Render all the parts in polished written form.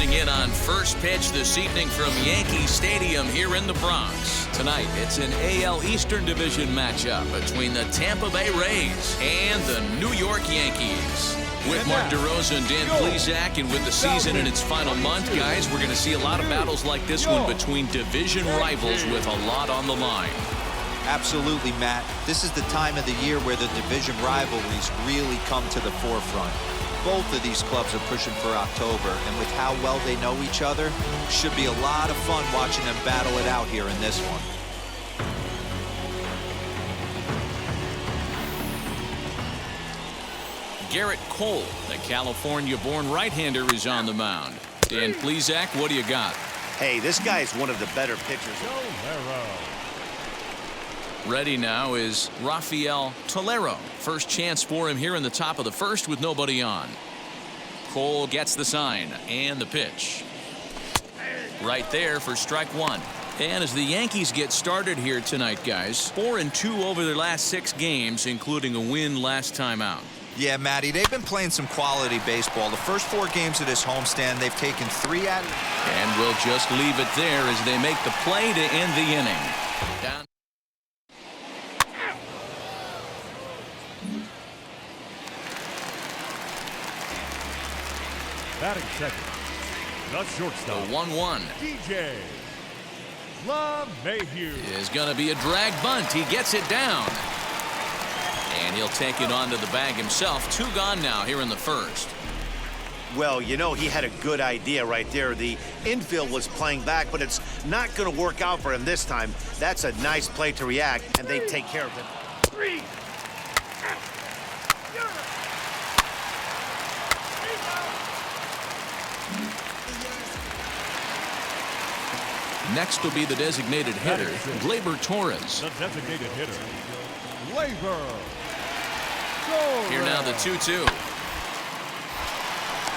closing in on first pitch this evening from Yankee Stadium here in the Bronx. Tonight, it's an AL Eastern Division matchup between the Tampa Bay Rays and the New York Yankees. With Mark DeRosa and Dan Plesac, and with the season in its final month, guys, we're going to see a lot of battles like this one between division rivals with a lot on the line. Absolutely, Matt. This is the time of the year where the division rivalries really come to the forefront. Both of these clubs are pushing for October, and with how well they know each other, should be a lot of fun watching them battle it out here in this one. Garrett Cole, the California-born right-hander, is on the mound. Dan Plesac, what do you got? Hey, this guy is one of the better pitchers. Ready now is Rafael Tolero. First chance for him here in the top of the first with nobody on. Cole gets the sign and the pitch. Right there for strike one. And as the Yankees get started here tonight, guys, 4-2 over their last 6 games, including a win last time out. Yeah, Matty, they've been playing some quality baseball. The first 4 games of this homestand, they've taken 3 out. And we'll just leave it there as they make the play to end the inning. Down. Batting second, the shortstop. The 1-1. DJ LeMahieu Is going to be a drag bunt. He gets it down. And he'll take it onto the bag himself. 2 gone now here in the first. Well, you know, he had a good idea right there. The infield was playing back, but it's not going to work out for him this time. That's a nice play to react, and they take care of it. Next will be the designated hitter, Gleyber Torres. The designated hitter, Gleyber. Here now the 2-2.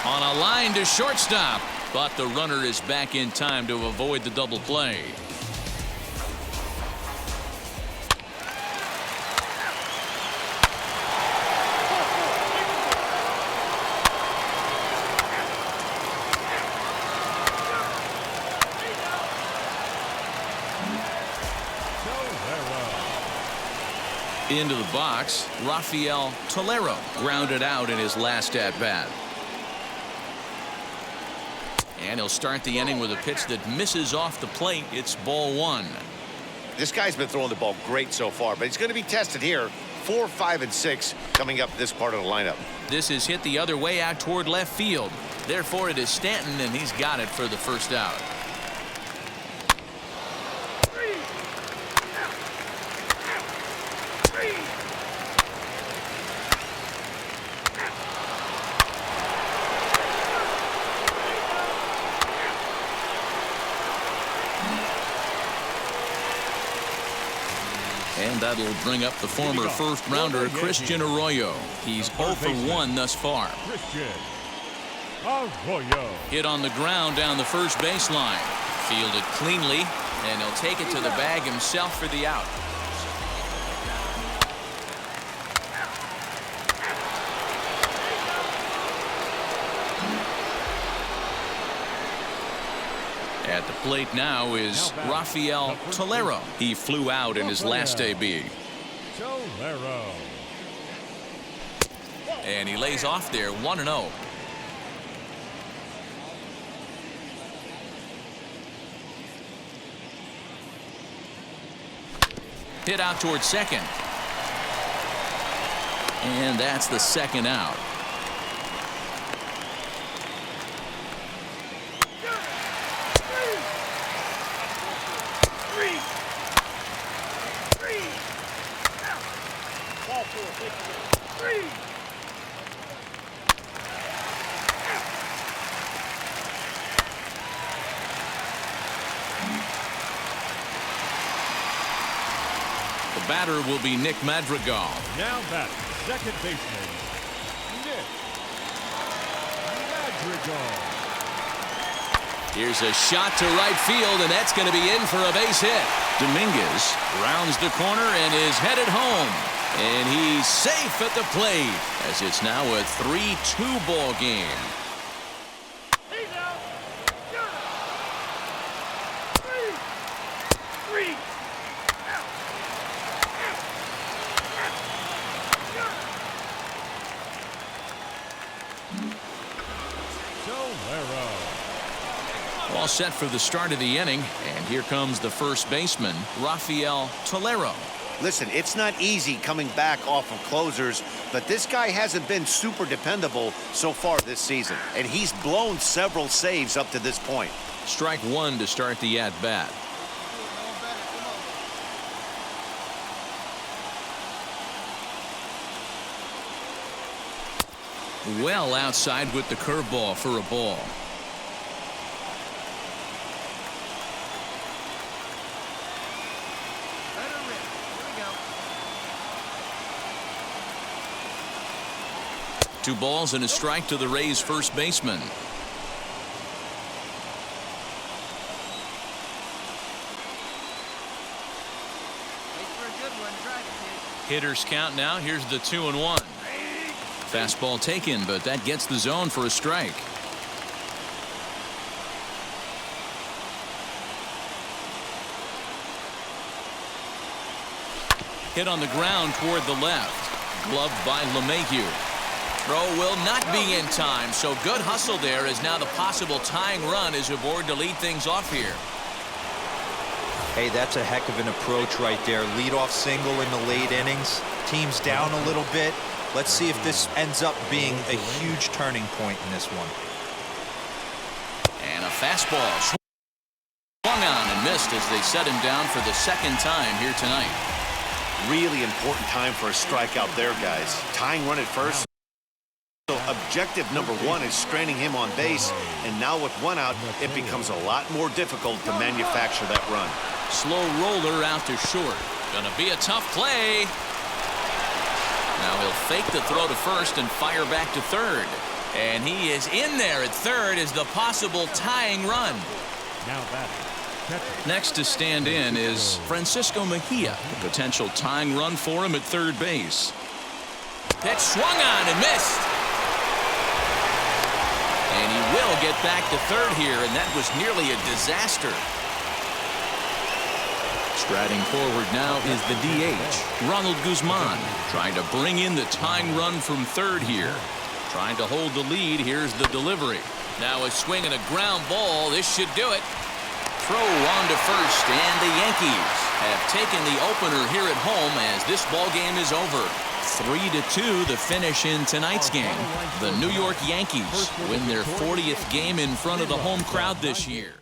On a line to shortstop, but the runner is back in time to avoid the double play. Into the box, Rafael Tolero grounded out in his last at-bat. And he'll start the inning with a pitch that misses off the plate. It's ball 1. This guy's been throwing the ball great so far, but he's going to be tested here. 4, 5, and 6 coming up this part of the lineup. This is hit the other way out toward left field. Therefore, it is Stanton, and he's got it for the first out. And that'll bring up the former first-rounder Christian Arroyo. He's 0 for 1 thus far. Christian Arroyo. Hit on the ground down the first baseline. Fielded cleanly, and he'll take it to the bag himself for the out. At the plate now is Rafael Tolero. He flew out in his last AB. Tolero. And he lays off there 1-0. Hit out towards second. And that's the second out. The batter will be Nick Madrigal. Now batting, second baseman, Nick Madrigal. Here's a shot to right field, and that's going to be in for a base hit. Dominguez rounds the corner and is headed home. And he's safe at the plate as it's now a 3-2 ball game. All set for the start of the inning, and here comes the first baseman, Rafael Tolero. Listen, it's not easy coming back off of closers, but this guy hasn't been super dependable so far this season, and he's blown several saves up to this point. Strike one to start the at-bat. Well outside with the curveball for a ball. Two balls and a strike to the Rays first baseman. Hitters count now. Here's the 2-1. Fastball taken, but that gets the zone for a strike. Hit on the ground toward the left. Gloved by LeMahieu. Throw will not be in time, so good hustle there as now the possible tying run is aboard to lead things off here. Hey, that's a heck of an approach right there. Leadoff single in the late innings. Team's down a little bit. Let's see if this ends up being a huge turning point in this one. And a fastball swung on and missed as they set him down for the second time here tonight. Really important time for a strikeout there, guys. Tying run at first. So objective number one is straining him on base, and now with one out, it becomes a lot more difficult to manufacture that run. Slow roller out to short. Gonna be a tough play. Now he'll fake the throw to first and fire back to third. And he is in there at third as the possible tying run. Now batting. Next to stand in is Francisco Mejia. A potential tying run for him at third base. Pitch swung on and missed. And he will get back to third here, and that was nearly a disaster. Striding forward now is the DH, Ronald Guzman, trying to bring in the tying run from third here. Trying to hold the lead. Here's the delivery. Now a swing and a ground ball. This should do it. Throw on to first, and the Yankees have taken the opener here at home as this ball game is over. 3-2 the finish in tonight's game. The New York Yankees win their 40th game in front of the home crowd this year.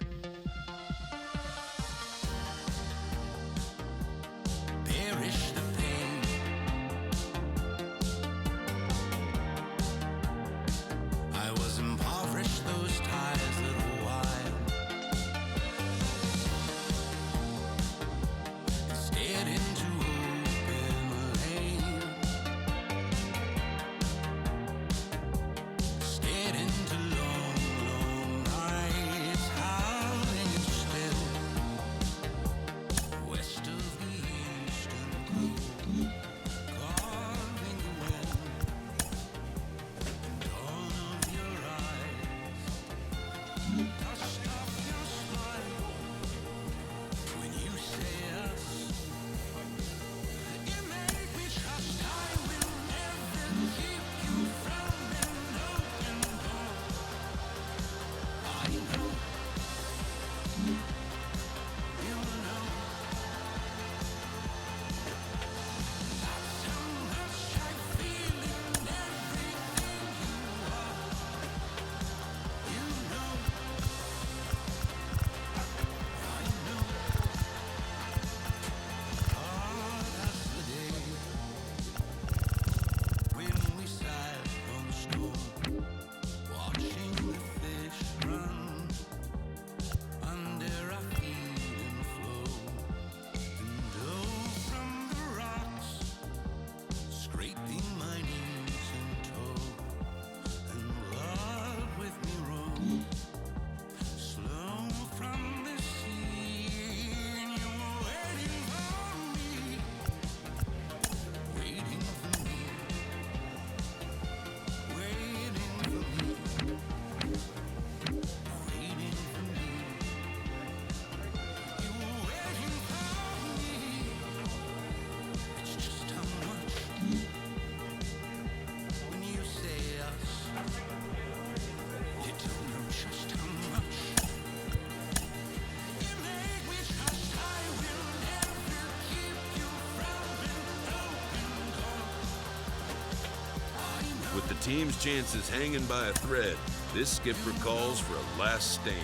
team's chances hanging by a thread, this skipper calls for a last stand.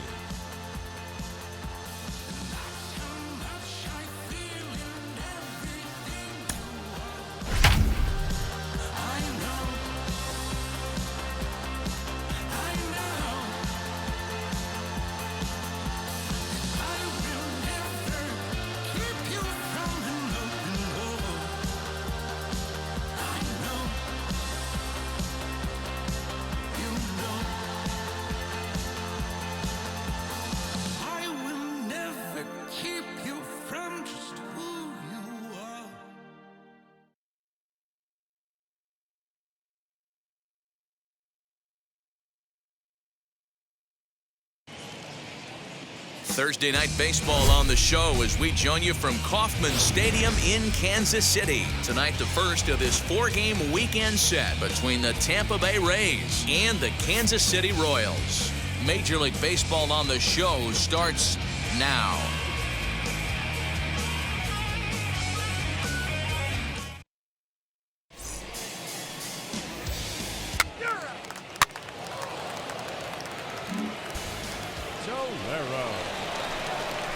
Thursday night baseball on the show as we join you from Kauffman Stadium in Kansas City. Tonight, the first of this 4-game weekend set between the Tampa Bay Rays and the Kansas City Royals. Major League Baseball on the show starts now.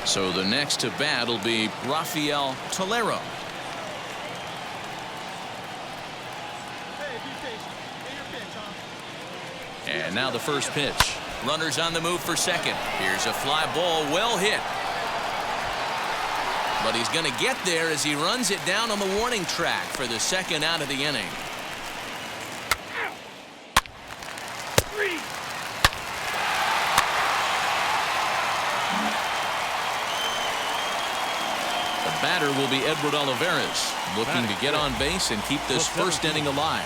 So the next to bat will be Rafael Tolero. And now the first pitch. Runners on the move for second. Here's a fly ball, well hit. But he's going to get there as he runs it down on the warning track for the second out of the inning. Batter will be Edward Olivares, looking to get on base and keep this first inning alive.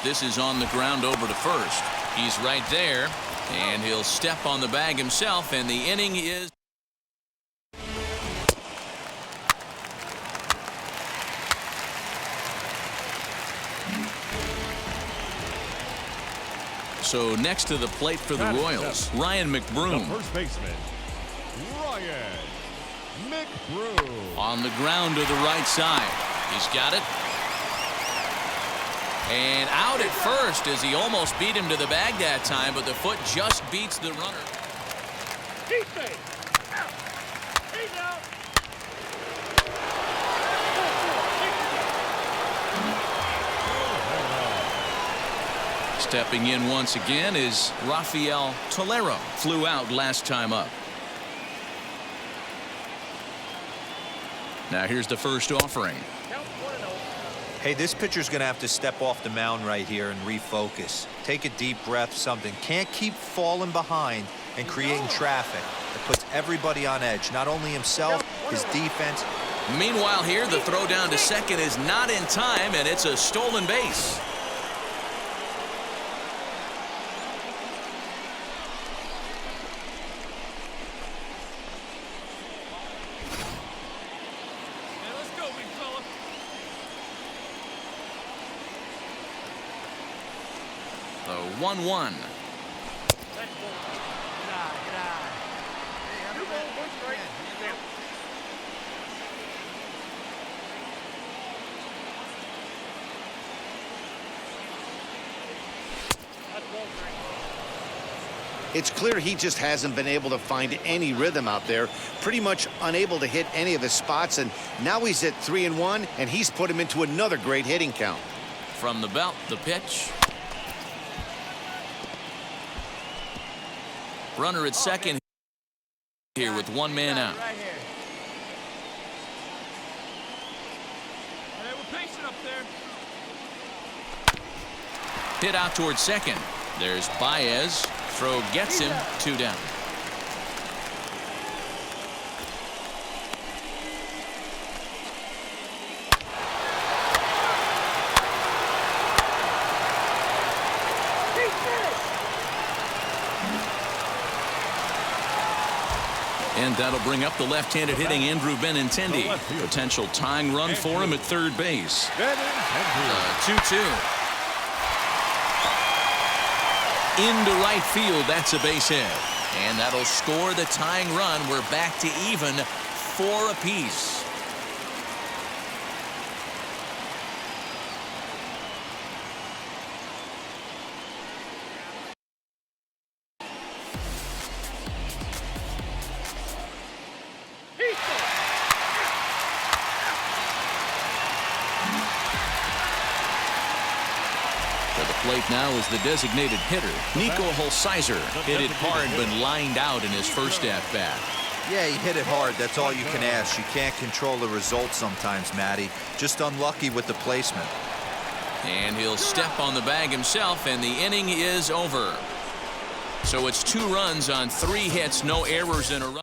This is on the ground over to first. He's right there, and he'll step on the bag himself, and the inning is. So next to the plate for the Royals, Ryan McBroom. The first baseman, Ryan McBroom. On the ground to the right side. He's got it. And out at first as he almost beat him to the bag that time, but the foot just beats the runner. He's out. He's out. Stepping in once again is Rafael Tolero. Flew out last time up. Now here's the first offering. Hey, this pitcher's going to have to step off the mound right here and refocus. Take a deep breath, something. Can't keep falling behind and creating traffic. It puts everybody on edge, not only himself, his defense. Meanwhile here, the throw down to second is not in time, and it's a stolen base. The 1-1. It's clear he just hasn't been able to find any rhythm out there, pretty much unable to hit any of his spots, and now he's at 3-1, and he's put him into another great hitting count. From the belt, the pitch. Runner at second here with one man out. Right here. Hey, we're patient up there. Hit out towards second. There's Baez. Throw gets him. 2 down. And that'll bring up the left-handed hitting Andrew Benintendi. Potential tying run for him at third base. 2-2. Into right field, that's a base hit. And that'll score the tying run. We're back to even 4 apiece. plate now is the designated hitter, Nico Holsizer. Hit it hard, but lined out in his first at-bat. Yeah, he hit it hard. That's all you can ask. You can't control the result sometimes, Matty. Just unlucky with the placement. And he'll step on the bag himself, and the inning is over. So it's 2 runs on 3 hits, no errors in a run.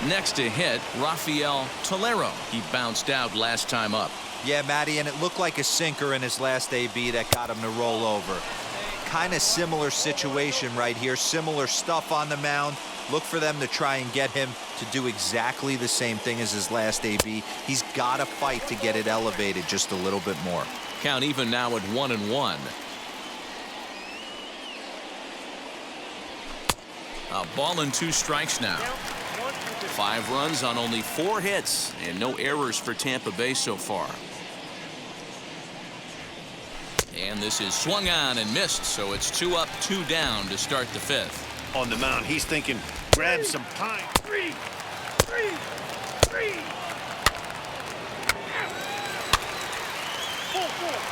Next to hit, Rafael Tolero. He bounced out last time up. Yeah, Matty, and it looked like a sinker in his last AB that got him to roll over. Kind of similar situation right here. Similar stuff on the mound. Look for them to try and get him to do exactly the same thing as his last AB. He's got to fight to get it elevated just a little bit more. Count even now at 1-1. A ball and 2 strikes now. 5 runs on only 4 hits and no errors for Tampa Bay so far. And this is swung on and missed, so it's 2 up, 2 down to start the 5th. On the mound, he's thinking, grab some time. 3.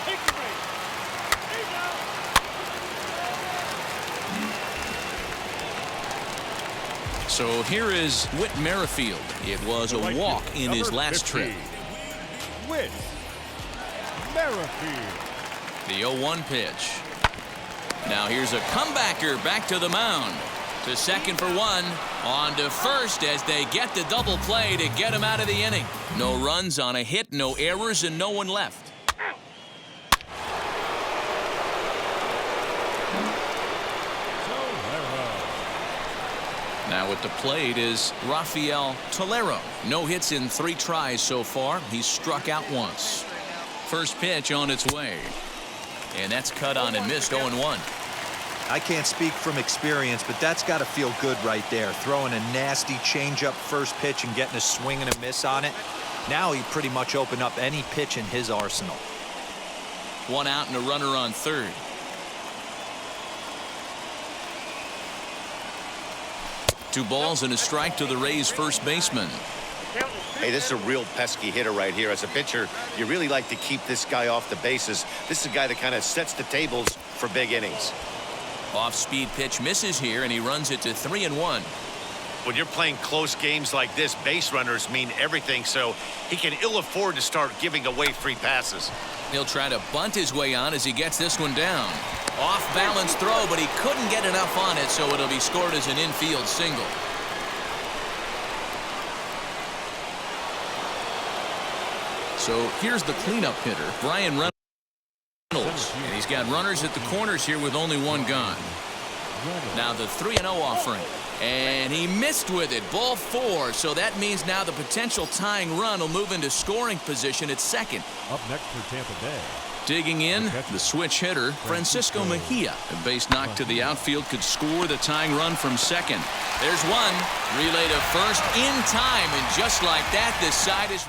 Take the base. So here is Whit Merrifield. It was a walk in his last trip. Whit Merrifield. The 0-1 pitch. Now here's a comebacker back to the mound. To second for 1. On to first as they get the double play to get him out of the inning. No runs on a hit, no errors, and no one left. Now at the plate is Rafael Tolero. No hits in 3 tries so far. He's struck out once. First pitch on its way. And that's cut on and missed. 0-1. I can't speak from experience, but that's got to feel good right there. Throwing a nasty changeup first pitch and getting a swing and a miss on it. Now he pretty much opened up any pitch in his arsenal. 1 out and a runner on third. Two balls and a strike to the Rays first baseman. Hey, this is a real pesky hitter right here. As a pitcher, you really like to keep this guy off the bases. This is a guy that kind of sets the tables for big innings. Off-speed pitch misses here, and he runs it to 3-1. When you're playing close games like this, base runners mean everything, so he can ill afford to start giving away free passes. He'll try to bunt his way on as he gets this one down. Off-balance throw, but he couldn't get enough on it, so it'll be scored as an infield single. So here's the cleanup hitter, Brian Reynolds. And he's got runners at the corners here with only 1 gone. Now the 3-0 offering. And he missed with it. Ball 4. So that means now the potential tying run will move into scoring position at second. Up next for Tampa Bay. Digging in, the switch hitter, Francisco Mejia. A base knock to the outfield could score the tying run from second. There's one. Relay to first in time. And just like that, this side is...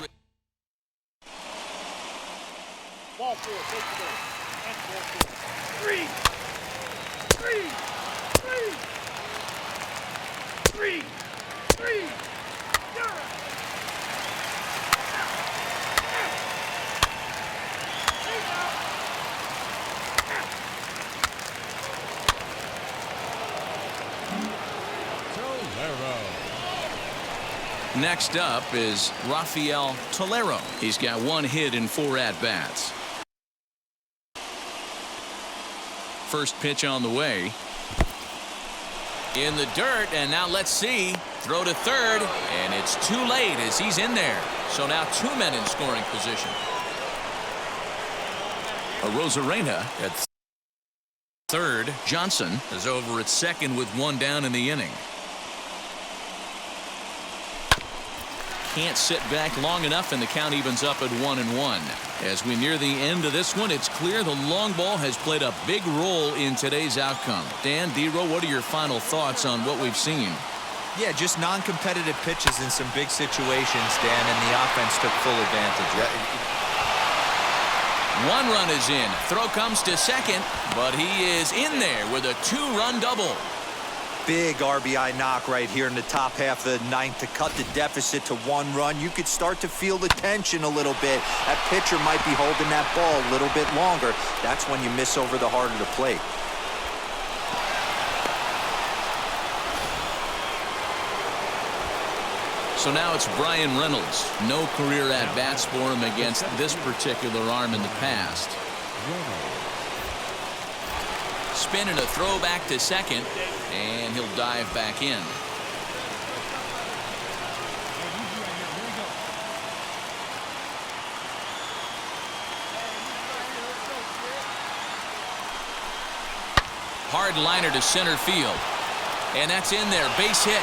Ball 4, take the base. And ball 4. 3. Next up is Rafael Tolero. He's got 1 hit in 4 at-bats. First pitch on the way. In the dirt, and now let's see. Throw to third, and it's too late as he's in there. So now 2 men in scoring position. Arozarena at third. Johnson is over at second with 1 down in the inning. Can't sit back long enough, and the count evens up at 1-1. As we near the end of this one, it's clear the long ball has played a big role in today's outcome. Dan, D-Row, what are your final thoughts on what we've seen? Yeah, just non-competitive pitches in some big situations, Dan, and the offense took full advantage. One run is in. Throw comes to second, but he is in there with a 2-run double. Big RBI knock right here in the top half of the ninth to cut the deficit to 1 run. You could start to feel the tension a little bit. That pitcher might be holding that ball a little bit longer. That's when you miss over the heart of the plate. So now it's Brian Reynolds. No career at-bats for him against this particular arm in the past. Spin and a throw back to second, and he'll dive back in. Hard liner to center field, and that's in there. Base hit.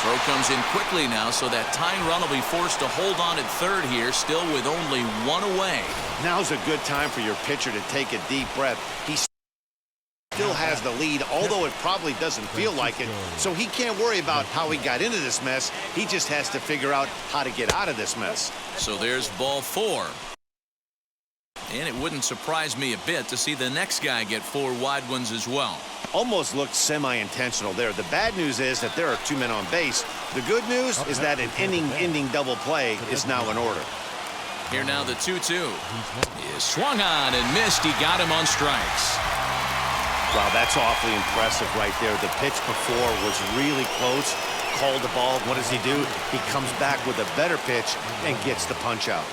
Throw comes in quickly now, so that tying run will be forced to hold on at third here, still with only 1 away. Now's a good time for your pitcher to take a deep breath. He still has the lead, although it probably doesn't feel like it, so he can't worry about how he got into this mess. He just has to figure out how to get out of this mess. So there's ball 4. And it wouldn't surprise me a bit to see the next guy get 4 wide ones as well. Almost looked semi-intentional there. The bad news is that there are 2 men on base. The good news is that an inning-ending double play is now in order. Here now the 2-2 is swung on and missed. He got him on strikes. Wow, that's awfully impressive right there. The pitch before was really close. Called the ball. What does he do? He comes back with a better pitch and gets the punch out.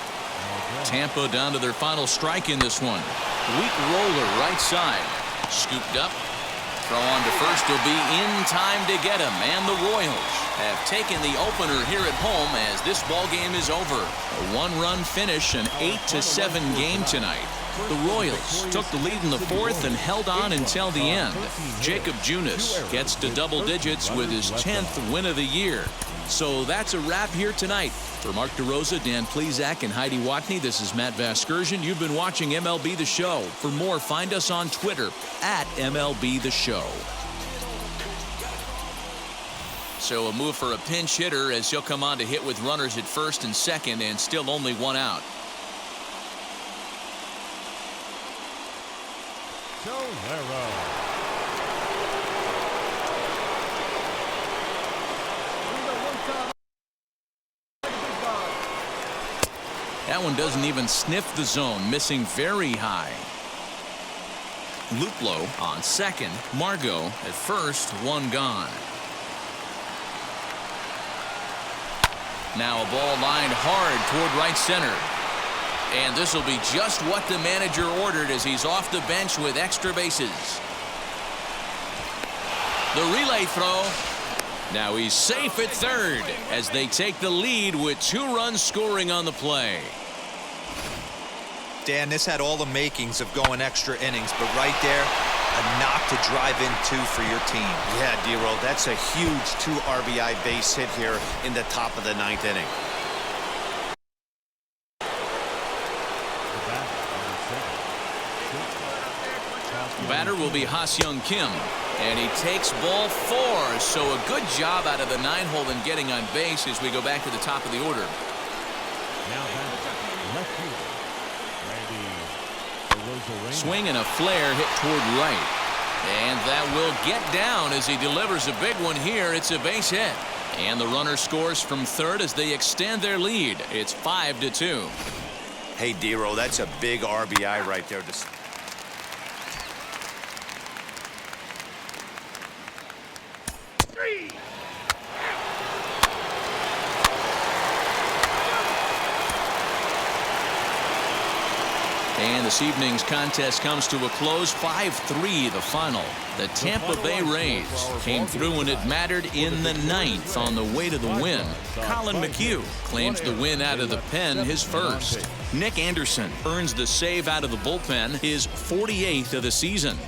Tampa down to their final strike in this one. Weak roller right side. Scooped up. Throw on to first will be in time to get him. And the Royals have taken the opener here at home as this ball game is over. A 1-run finish, an 8-7 game tonight. The Royals took the lead in the 4th and held on until the end. Jacob Junis gets to double digits with his 10th win of the year. So that's a wrap here tonight. For Mark DeRosa, Dan Plesac, and Heidi Watney, this is Matt Vasgersian. You've been watching MLB The Show. For more, find us on Twitter at MLB The Show. So a move for a pinch hitter as he'll come on to hit with runners at first and second, and still only 1 out. That one doesn't even sniff the zone, missing very high. Luplow on second. Margot at first, 1 gone. Now a ball lined hard toward right center. And this will be just what the manager ordered as he's off the bench with extra bases. The relay throw. Now he's safe at third as they take the lead with 2 runs scoring on the play. Dan, this had all the makings of going extra innings, but right there, a knock to drive in 2 for your team. Yeah, D-Roll, that's a huge 2 RBI base hit here in the top of the 9th inning. Batter will be Ha-Seong Kim, and he takes ball 4. So a good job out of the 9-hole in getting on base as we go back to the top of the order. Swing and a flare hit toward right. And that will get down as he delivers a big one here. It's a base hit. And the runner scores from third as they extend their lead. It's 5-2. Hey, D-Roll, that's a big RBI right there. And this evening's contest comes to a close. 5-3 the final. The Tampa Bay Rays came through when it mattered in the 9th on the way to the win. Colin McHugh claims the win out of the pen, his first. Nick Anderson earns the save out of the bullpen, his 48th of the season.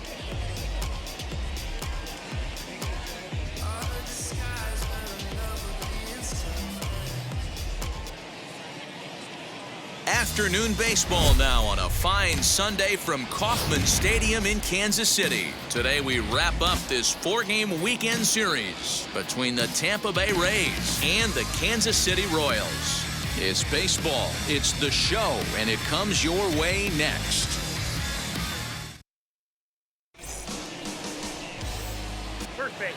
afternoon baseball now on a fine Sunday from Kauffman Stadium in Kansas City. Today we wrap up this 4-game weekend series between the Tampa Bay Rays and the Kansas City Royals. It's baseball, it's the show, and it comes your way next. First base.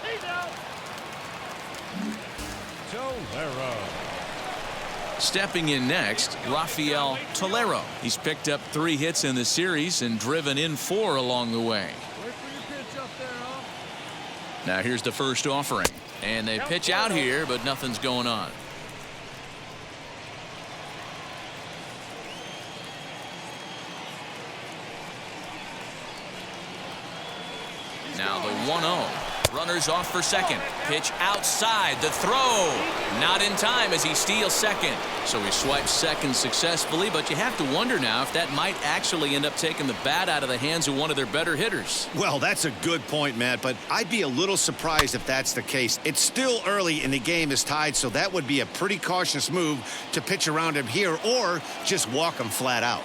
He's out. Tolero. Stepping in next, Rafael Tolero. He's picked up 3 hits in the series and driven in 4 along the way. Wait for your pitch up there, huh? Now here's the first offering. And they pitch out here, but nothing's going on. Now the 1-0. Runners off for second. Pitch outside. The throw. Not in time as he steals second. So he swipes second successfully, but you have to wonder now if that might actually end up taking the bat out of the hands of one of their better hitters. Well, that's a good point, Matt, but I'd be a little surprised if that's the case. It's still early and the game is tied, so that would be a pretty cautious move to pitch around him here or just walk him flat out.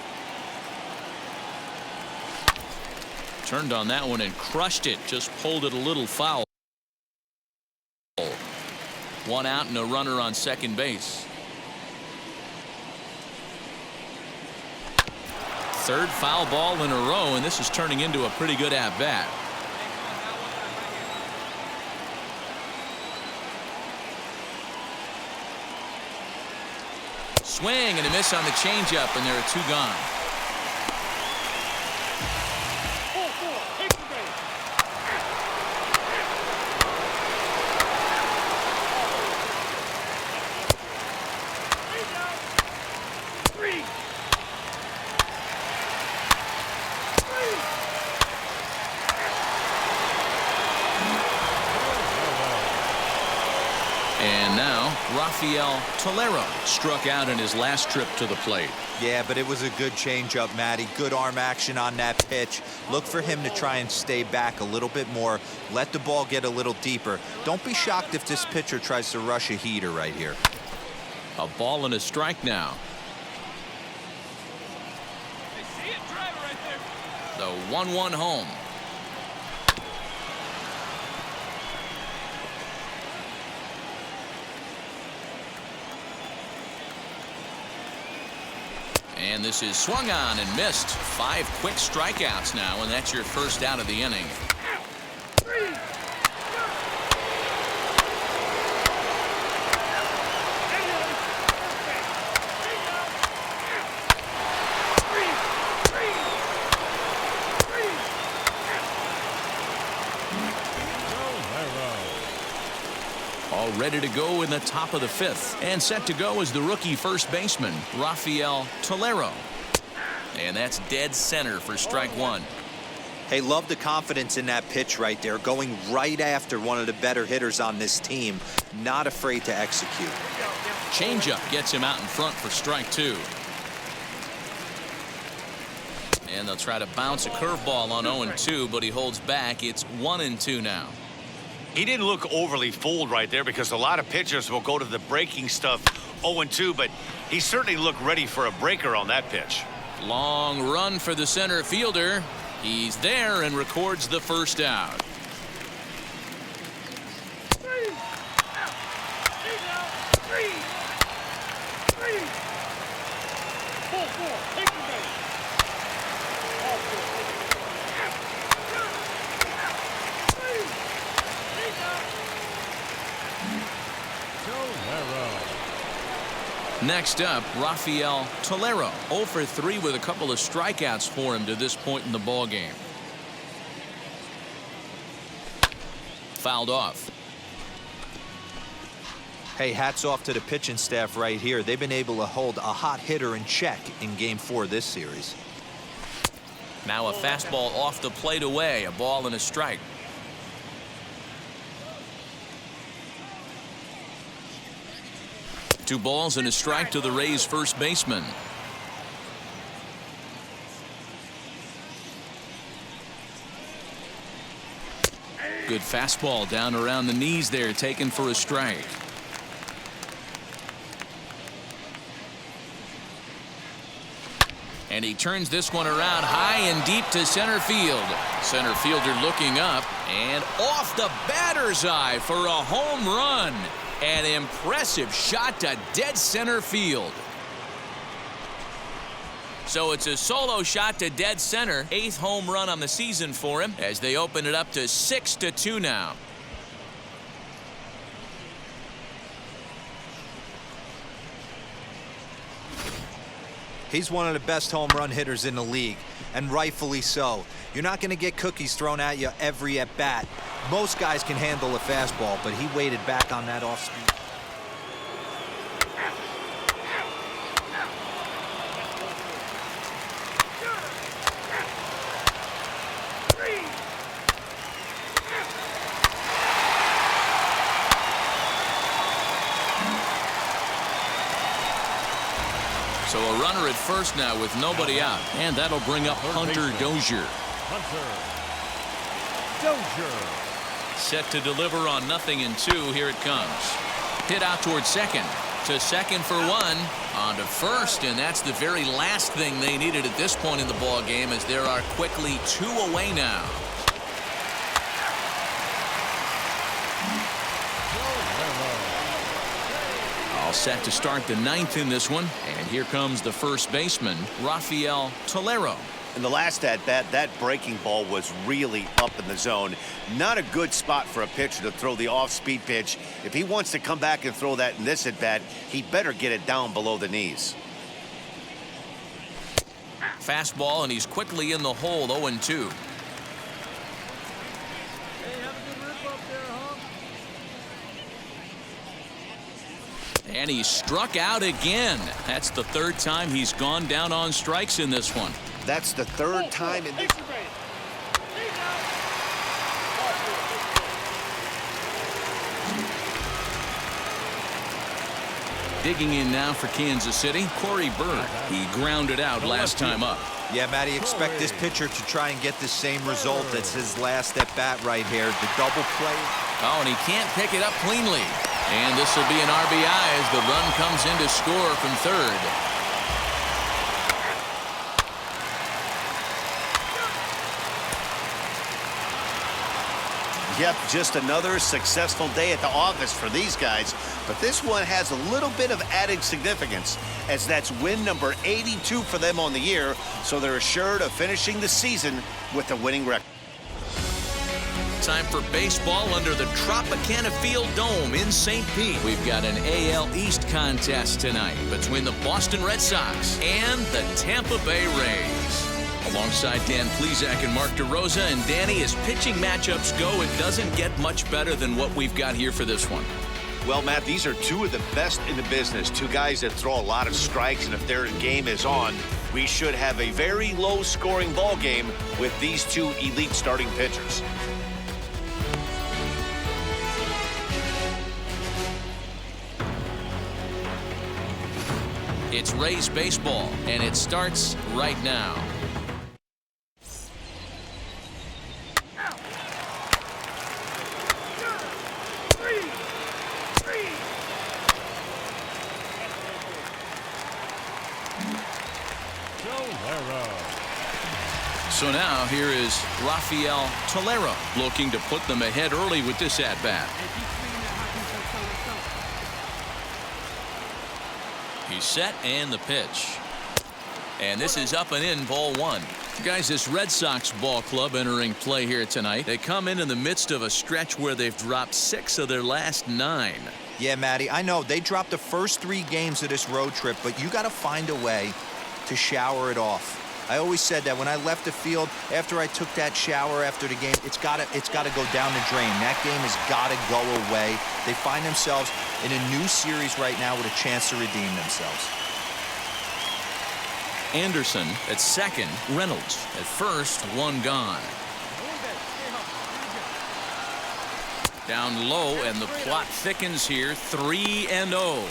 Turned on that one and crushed it. Just pulled it a little foul. 1 out and a runner on second base. Third foul ball in a row, and this is turning into a pretty good at-bat. Swing and a miss on the changeup, and there are 2 gone. And now Rafael Tolero struck out in his last trip to the plate. Yeah, but it was a good changeup, Matty. Good arm action on that pitch. Look for him to try and stay back a little bit more. Let the ball get a little deeper. Don't be shocked if this pitcher tries to rush a heater right here. A ball and a strike now. The 1-1 home. And this is swung on and missed. 5 quick strikeouts now, and that's your first out of the inning. All ready to go in the top of the 5th. And set to go is the rookie first baseman, Rafael Tolero. And that's dead center for strike 1. Hey, love the confidence in that pitch right there. Going right after one of the better hitters on this team. Not afraid to execute. Changeup gets him out in front for strike 2. And they'll try to bounce a curveball on 0-2, but he holds back. It's 1-2 now. He didn't look overly fooled right there because a lot of pitchers will go to the breaking stuff 0-2, but he certainly looked ready for a breaker on that pitch. Long run for the center fielder. He's there and records the first out. Next up, Rafael Tolero, 0 for 3 with a couple of strikeouts for him to this point in the ball game. Fouled off. Hey, hats off to the pitching staff right here. They've been able to hold a hot hitter in check in Game 4 this series. Now a fastball off the plate away, a ball and a strike. Two balls and a strike to the Rays first baseman. Good fastball down around the knees there, taken for a strike. And he turns this one around high and deep to center field. Center fielder looking up and off the batter's eye for a home run. An impressive shot to dead center field. So it's a solo shot to dead center. 8th home run on the season for him as they open it up to 6-2 now. He's one of the best home run hitters in the league, and rightfully so. You're not going to get cookies thrown at you every at-bat. Most guys can handle a fastball, but he waited back on that off-speed. So a runner at first now with nobody out. And that'll bring up Hunter Dozier. Hunter Dozier. Set to deliver on 0-2. Here it comes. Hit out towards second. To second for one. On to first. And that's the very last thing they needed at this point in the ball game, as there are quickly 2 away now. Set to start the 9th in this one, and here comes the first baseman, Rafael Tolero. In the last at-bat, that breaking ball was really up in the zone. Not a good spot for a pitcher to throw the off-speed pitch. If he wants to come back and throw that in this at-bat, he better get it down below the knees. Fastball, and he's quickly in the hole. 0-2. And he's struck out again. That's the 3rd time he's gone down on strikes in this one. That's the 3rd time in this. Digging in now for Kansas City, Corey Bird. He grounded out last time up. Yeah, Matty, expect this pitcher to try and get the same result. That's his last at-bat right here. The double play. Oh, and he can't pick it up cleanly. And this will be an RBI as the run comes in to score from third. Yep, just another successful day at the office for these guys. But this one has a little bit of added significance, as that's win number 82 for them on the year, so they're assured of finishing the season with a winning record. Time for baseball under the Tropicana Field Dome in St. Pete. We've got an AL East contest tonight between the Boston Red Sox and the Tampa Bay Rays. Alongside Dan Plesac and Mark DeRosa, and Danny, as pitching matchups go, it doesn't get much better than what we've got here for this one. Well, Matt, these are 2 of the best in the business. 2 guys that throw a lot of strikes, and if their game is on, we should have a very low-scoring ball game with these 2 elite starting pitchers. It's Rays baseball, and it starts right now. So now here is Rafael Tolero looking to put them ahead early with this at-bat. He's set, and the pitch. And this is up and in, ball 1. Guys, this Red Sox ball club entering play here tonight. They come in the midst of a stretch where they've dropped 6 of their last 9. Yeah, Matty, I know they dropped the first 3 games of this road trip, but you got to find a way to shower it off. I always said that when I left the field, after I took that shower after the game, it's got to go down the drain. That game has got to go away. They find themselves in a new series right now with a chance to redeem themselves. Anderson at second, Reynolds at first, 1 gone. Down low, and the plot thickens here, 3-0.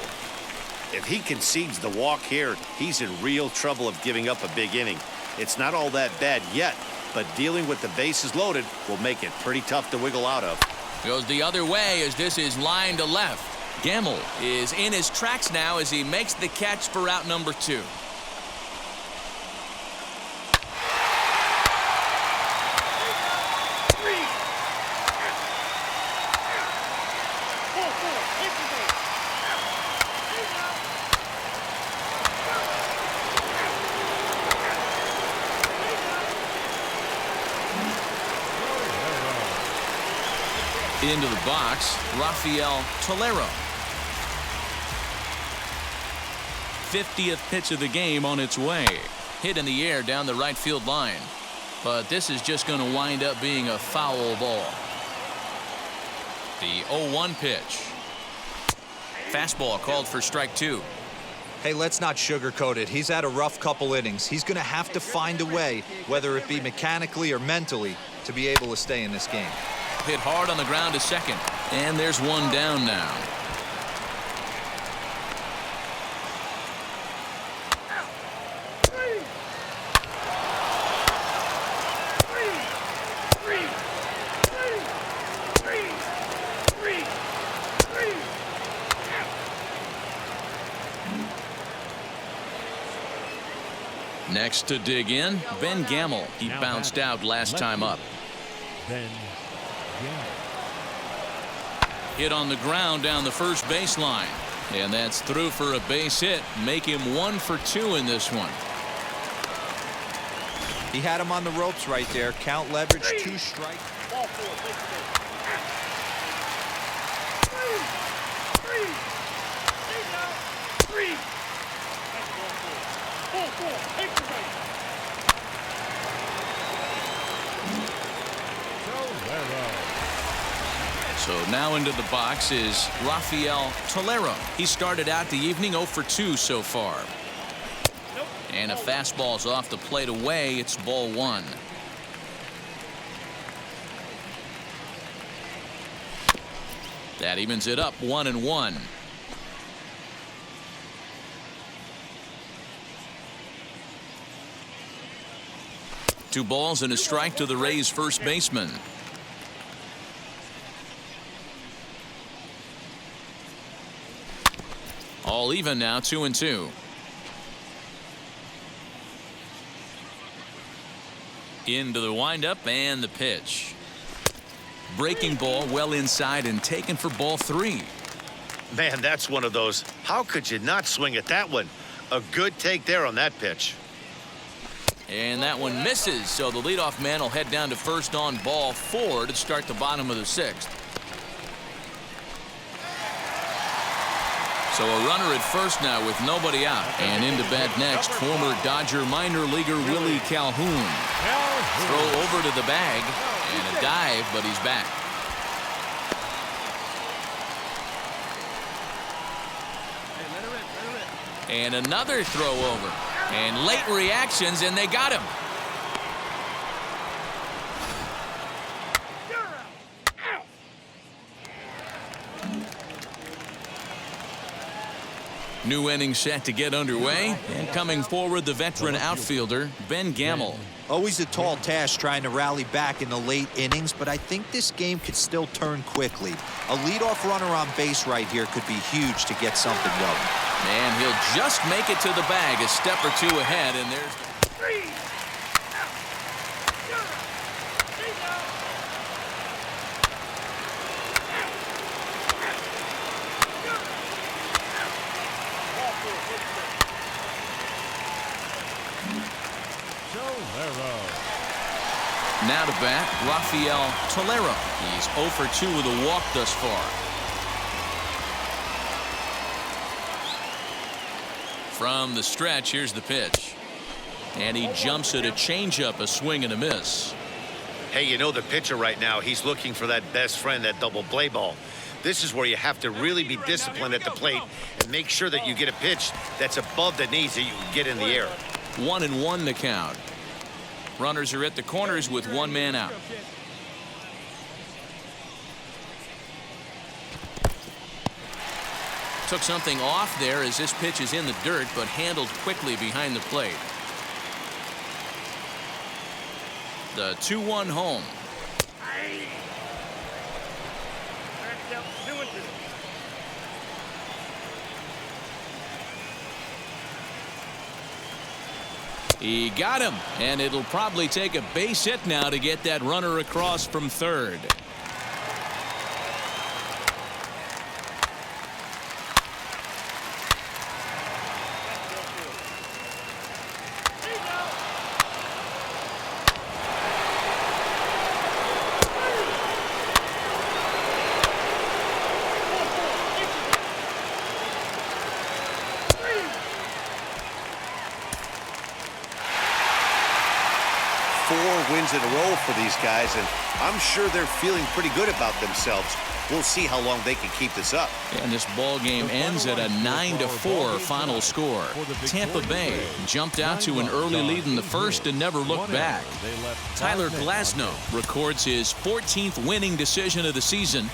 If he concedes the walk here, he's in real trouble of giving up a big inning. It's not all that bad yet, but dealing with the bases loaded will make it pretty tough to wiggle out of. Goes the other way as this is line to left. Gamble is in his tracks now as he makes the catch for out number 2. Into the box, Rafael Tolero. 50th pitch of the game on its way. Hit in the air down the right field line. But this is just going to wind up being a foul ball. The 0-1 pitch. Fastball called for strike 2. Hey, let's not sugarcoat it. He's had a rough couple innings. He's going to have to find a way, whether it be mechanically or mentally, to be able to stay in this game. Hit hard on the ground to second. And there's one down now. Next to dig in, Ben Gamel. He bounced out last time up. Ben Gamel. Hit on the ground down the first baseline. And that's through for a base hit. Make him 1 for 2 in this one. He had him on the ropes right there. Count leverage, 2 strikes. Ball 4, take the base. Three. That's ball 4. Ball 4, take the base. So now into the box is Rafael Tolero. He started out the evening 0 for 2 so far. And a fastball's off the plate away. It's ball 1. That evens it up 1-1. Two balls and a strike to the Rays first baseman. All even now, 2-2. Into the windup and the pitch. Breaking ball well inside and taken for ball 3. Man, that's one of those. How could you not swing at that one? A good take there on that pitch. And that one misses, so the leadoff man will head down to first on ball 4 to start the bottom of the 6th. So a runner at first now with nobody out. And into bat next, former Dodger minor leaguer Willie Calhoun. Throw over to the bag and a dive, but he's back. And another throw over. And late reactions, and they got him. New inning set to get underway. And coming forward, the veteran outfielder, Ben Gamel. Always a tall task trying to rally back in the late innings, but I think this game could still turn quickly. A leadoff runner on base right here could be huge to get something going. And he'll just make it to the bag, a step or 2 ahead, and there's... Now to bat, Rafael Tolero. He's 0 for 2 with a walk thus far. From the stretch, here's the pitch. And he jumps at a changeup, a swing and a miss. Hey, you know the pitcher right now, he's looking for that best friend, that double play ball. This is where you have to really be disciplined at the plate and make sure that you get a pitch that's above the knees that you can get in the air. 1-1 the count. Runners are at the corners with one man out. Took something off there as this pitch is in the dirt, but handled quickly behind the plate. The 2-1 home. He got him, and it'll probably take a base hit now to get that runner across from third. 4 wins in a row for these guys, and I'm sure they're feeling pretty good about themselves. We'll see how long they can keep this up. And this ball game ends at a 9-4 final score. Tampa Bay jumped out to an early lead in the first and never looked back. Tyler Glasnow records his 14th winning decision of the season.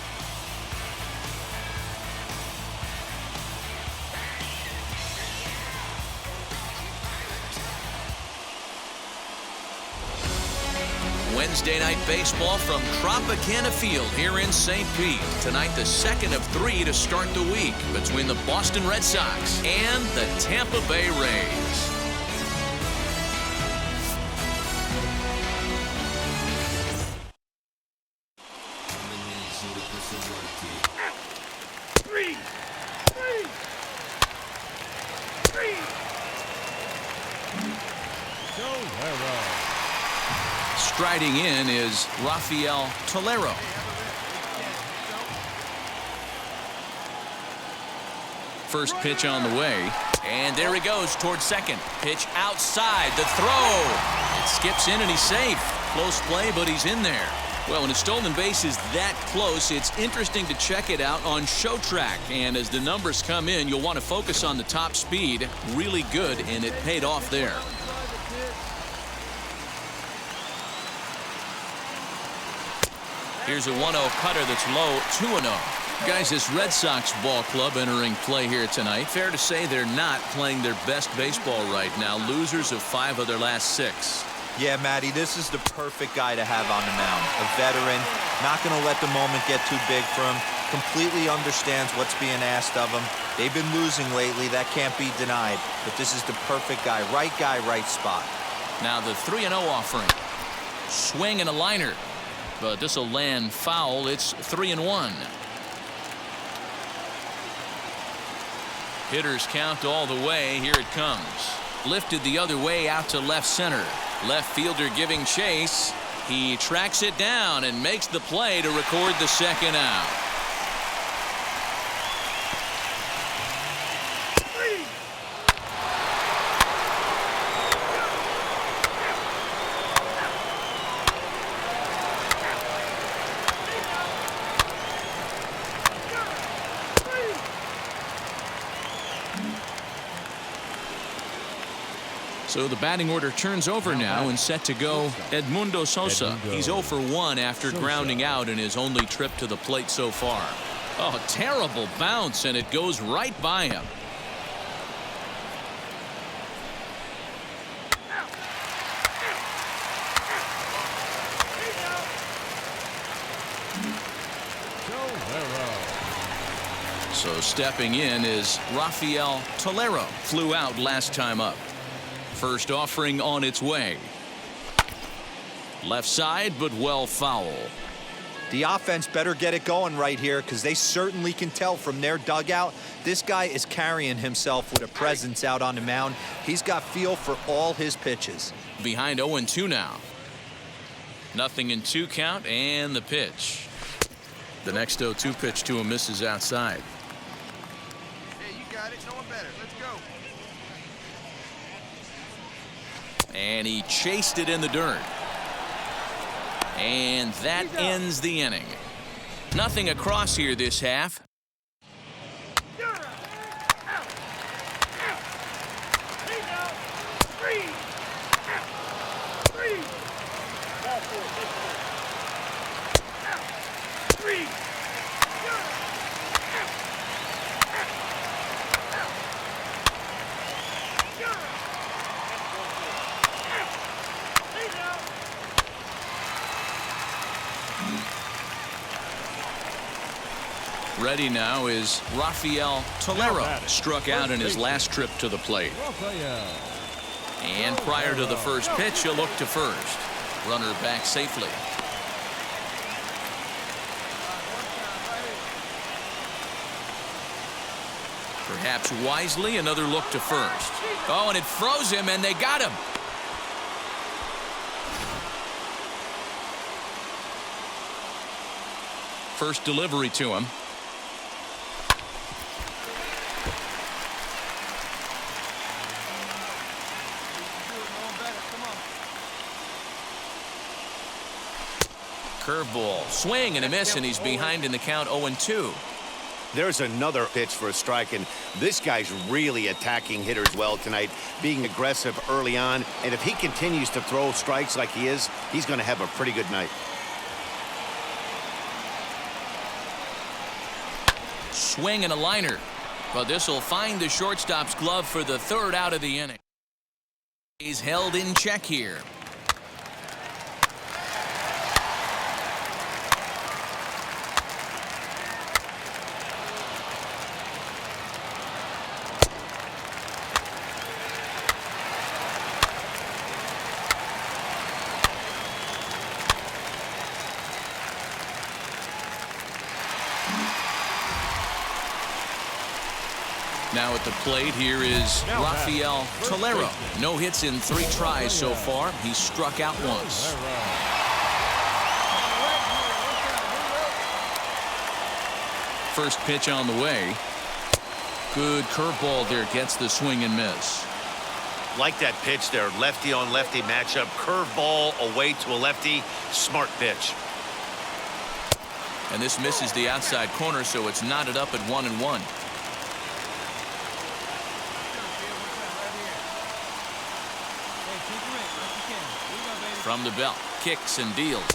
Wednesday night baseball from Tropicana Field here in St. Pete. Tonight, the second of 3 to start the week between the Boston Red Sox and the Tampa Bay Rays. Striding in is Rafael Tolero. First pitch on the way, and there he goes towards second. Pitch outside, the throw. It skips in and he's safe. Close play, but he's in there. Well, when a stolen base is that close, it's interesting to check it out on Show Track. And as the numbers come in, you'll want to focus on the top speed. Really good, and it paid off there. Here's a 1-0 cutter that's low, 2-0. Guys, this Red Sox ball club entering play here tonight. Fair to say they're not playing their best baseball right now. Losers of 5 of their last 6. Yeah, Matty, this is the perfect guy to have on the mound. A veteran, not going to let the moment get too big for him. Completely understands what's being asked of him. They've been losing lately. That can't be denied. But this is the perfect guy, right spot. Now the 3-0 offering. Swing and a liner. But this will land foul. It's 3-1. Hitters count all the way. Here it comes. Lifted the other way out to left center. Left fielder giving chase. He tracks it down and makes the play to record the second out. So the batting order turns over now and set to go Edmundo Sosa. He's 0 for 1 after grounding out in his only trip to the plate so far. Oh, terrible bounce, and it goes right by him. So stepping in is Rafael Tolero. Flew out last time up. First offering on its way. Left side, but well foul. The offense better get it going right here, because they certainly can tell from their dugout this guy is carrying himself with a presence out on the mound. He's got feel for all his pitches. Behind 0-2 now. Nothing in 2 count, and the pitch. The next 0-2 pitch to him misses outside. Hey, you got it. No one better. Let's go. And he chased it in the dirt. And that ends the inning. Nothing across here this half. Ready now is Rafael Tolero. Struck out in his last trip to the plate. And prior to the first pitch, he'll look to first. Runner back safely. Perhaps wisely, another look to first. Oh, and it froze him, and they got him. First delivery to him. Curveball, swing and a miss, and he's behind in the count 0-2. There's another pitch for a strike, and this guy's really attacking hitters well tonight, being aggressive early on, and if he continues to throw strikes like he is, he's going to have a pretty good night. Swing and a liner, but this will find the shortstop's glove for the third out of the inning. He's held in check here. Now at the plate, here is Rafael Tolero. No hits in 3 tries so far. He's struck out once. First pitch on the way. Good curveball there. Gets the swing and miss. Like that pitch there, lefty on lefty matchup, curveball away to a lefty, smart pitch. And this misses the outside corner, so it's knotted up at 1-1. From the belt, kicks and deals.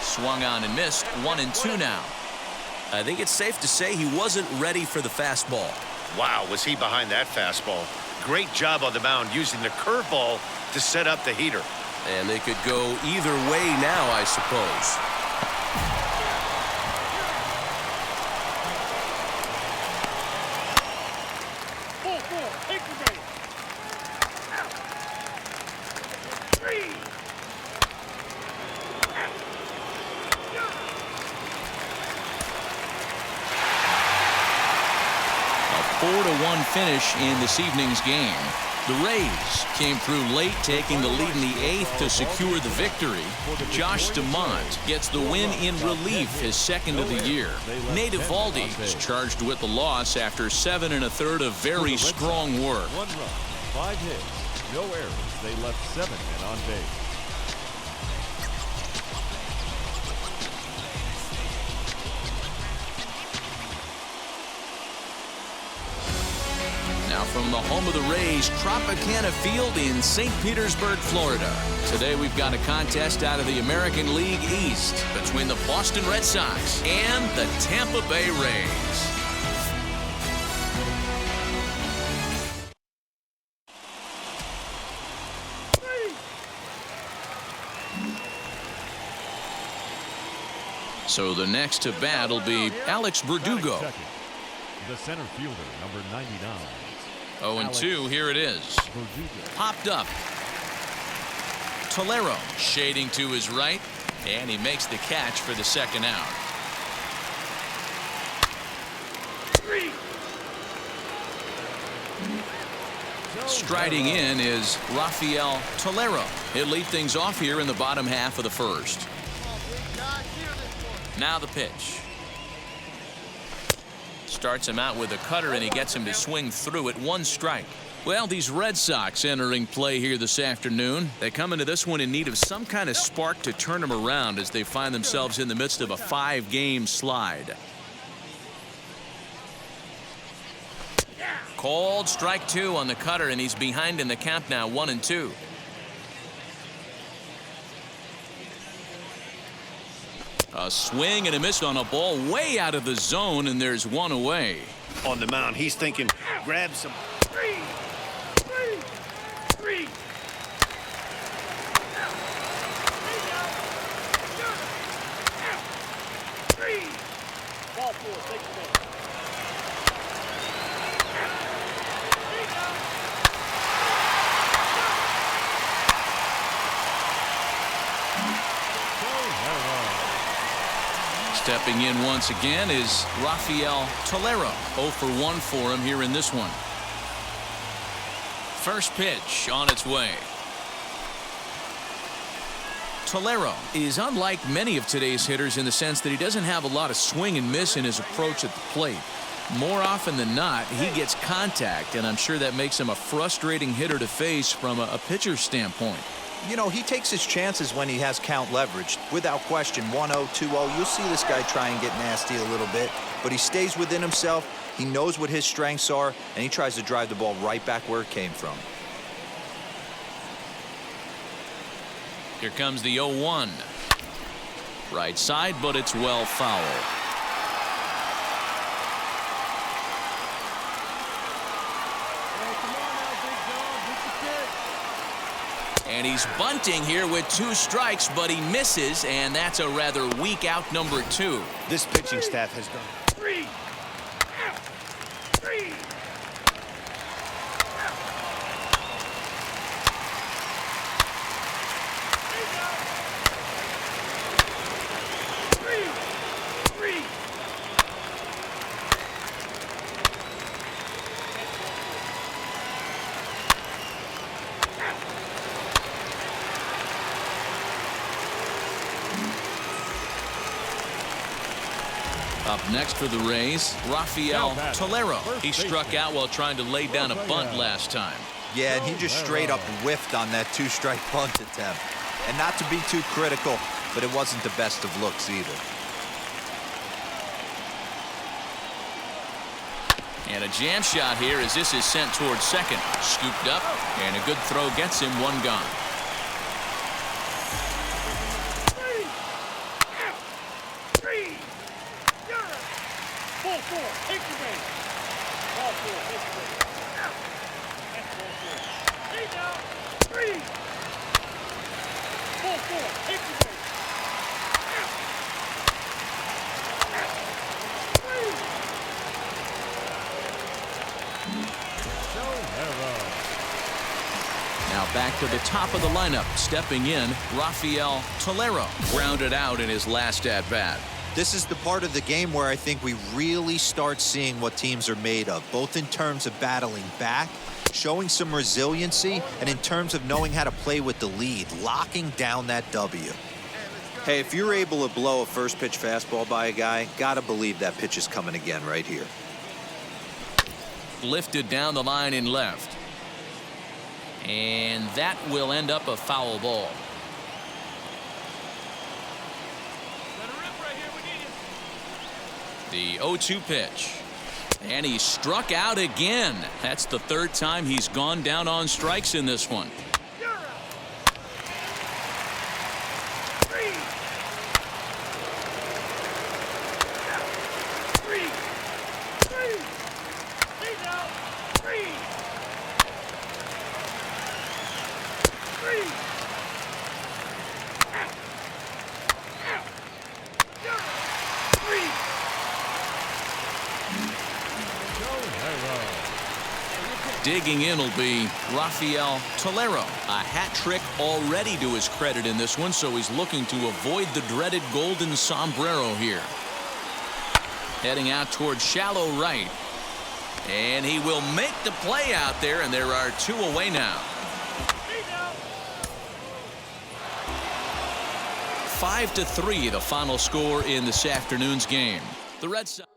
Swung on and missed. 1-2 now. I think it's safe to say he wasn't ready for the fastball. Wow, was he behind that fastball? Great job on the mound using the curveball to set up the heater. And they could go either way now, I suppose. Take the base. 3. A 4-1 finish in this evening's game. The Rays came through late, taking the lead in the 8th to secure the victory. Josh DeMont gets the win in relief, his second of the year. Nate Eovaldi is charged with the loss after 7 1/3 of very strong work. 1 run, 5 hits, no errors. They left 7 men on base. Now from the home of the Rays, Tropicana Field in St. Petersburg, Florida. Today we've got a contest out of the American League East between the Boston Red Sox and the Tampa Bay Rays. So the next to bat will be Alex Verdugo. Second, the center fielder, number 99. 0-2, here it is. Verdugo. Popped up. Tolero shading to his right, and he makes the catch for the second out. 3. Striding in is Rafael Tolero. He'll lead things off here in the bottom half of the first. Now the pitch. Starts him out with a cutter, and he gets him to swing through it. 1 strike. Well, these Red Sox entering play here this afternoon. They come into this one in need of some kind of spark to turn them around as they find themselves in the midst of a 5-game slide. Called strike 2 on the cutter, and he's behind in the count now, 1-2. A swing and a miss on a ball way out of the zone, and there's 1 away. On the mound, he's thinking, grab some. 3. 3. Ball 4, take the ball. Stepping in once again is Rafael Tolero. 0 for 1 for him here in this one. First pitch on its way. Tolero is unlike many of today's hitters in the sense that he doesn't have a lot of swing and miss in his approach at the plate. More often than not, he gets contact, and I'm sure that makes him a frustrating hitter to face from a pitcher's standpoint. You know, he takes his chances when he has count leverage. Without question, 1-0, 2-0, you'll see this guy try and get nasty a little bit, but he stays within himself. He knows what his strengths are, and he tries to drive the ball right back where it came from. Here comes the 0-1. Right side, but it's well foul. And he's bunting here with 2 strikes, but he misses, and that's a rather weak out number 2. This pitching staff has done. 3 out. 3 Up next for the Rays, Rafael Tolero. He struck out while trying to lay down a bunt last time. Yeah, and he just straight up whiffed on that 2-strike bunt attempt. And not to be too critical, but it wasn't the best of looks either. And a jam shot here as this is sent towards second. Scooped up, and a good throw gets him 1 gone. 3 Ball 4, take the base. Ball 4, take the base. Out. That's ball 4. Stay down. 3. Ball 4, take the base. Out. Out. 3. Now back to the top of the lineup. Stepping in, Rafael Tolero. Grounded out in his last at-bat. This is the part of the game where I think we really start seeing what teams are made of, both in terms of battling back, showing some resiliency, and in terms of knowing how to play with the lead, locking down that W. Hey, if you're able to blow a first pitch fastball by a guy, gotta believe that pitch is coming again right here. Lifted down the line in left. And that will end up a foul ball. The 0-2 pitch. And he struck out again. That's the 3rd time he's gone down on strikes in this one. You're out. 3. Out. 3. 3. Stay down. 3. 3. Out. Out. You're out. 3. Digging in will be Rafael Tolero. A hat trick already to his credit in this one, so he's looking to avoid the dreaded golden sombrero here. Heading out towards shallow right. And he will make the play out there, and there are 2 away now. 5-3, the final score in this afternoon's game. The Red Sox.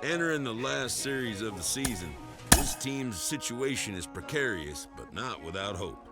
Entering the last series of the season, this team's situation is precarious, but not without hope.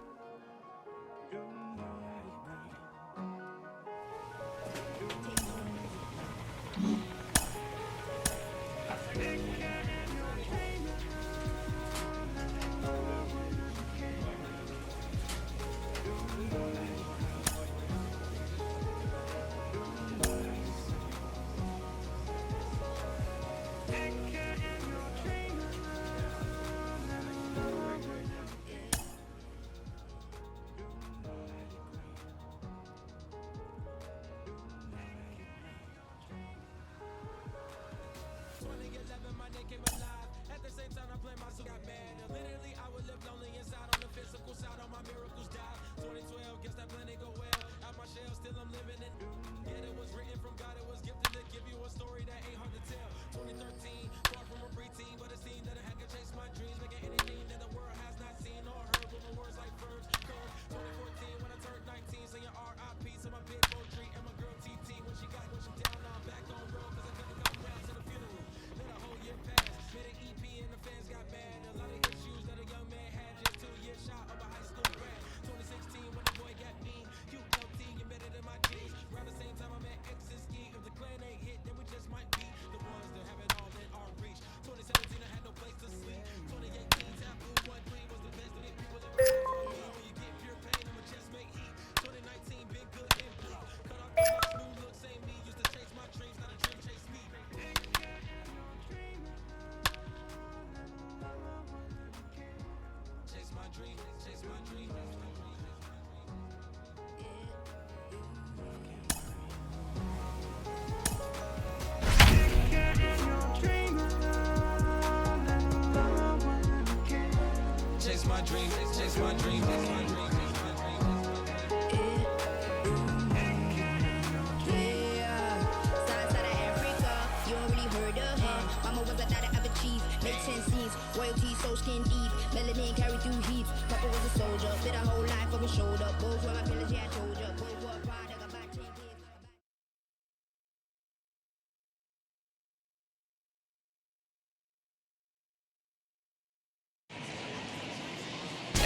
Chase my dream, chase my dream, chase my dream. Make 10 scenes, royalty so skin deep. Melanin carry through heat. Papa was a soldier, fit a whole life on his shoulder. Both were my pillars, yeah, I told ya. Both were pride, I got back 10 kids.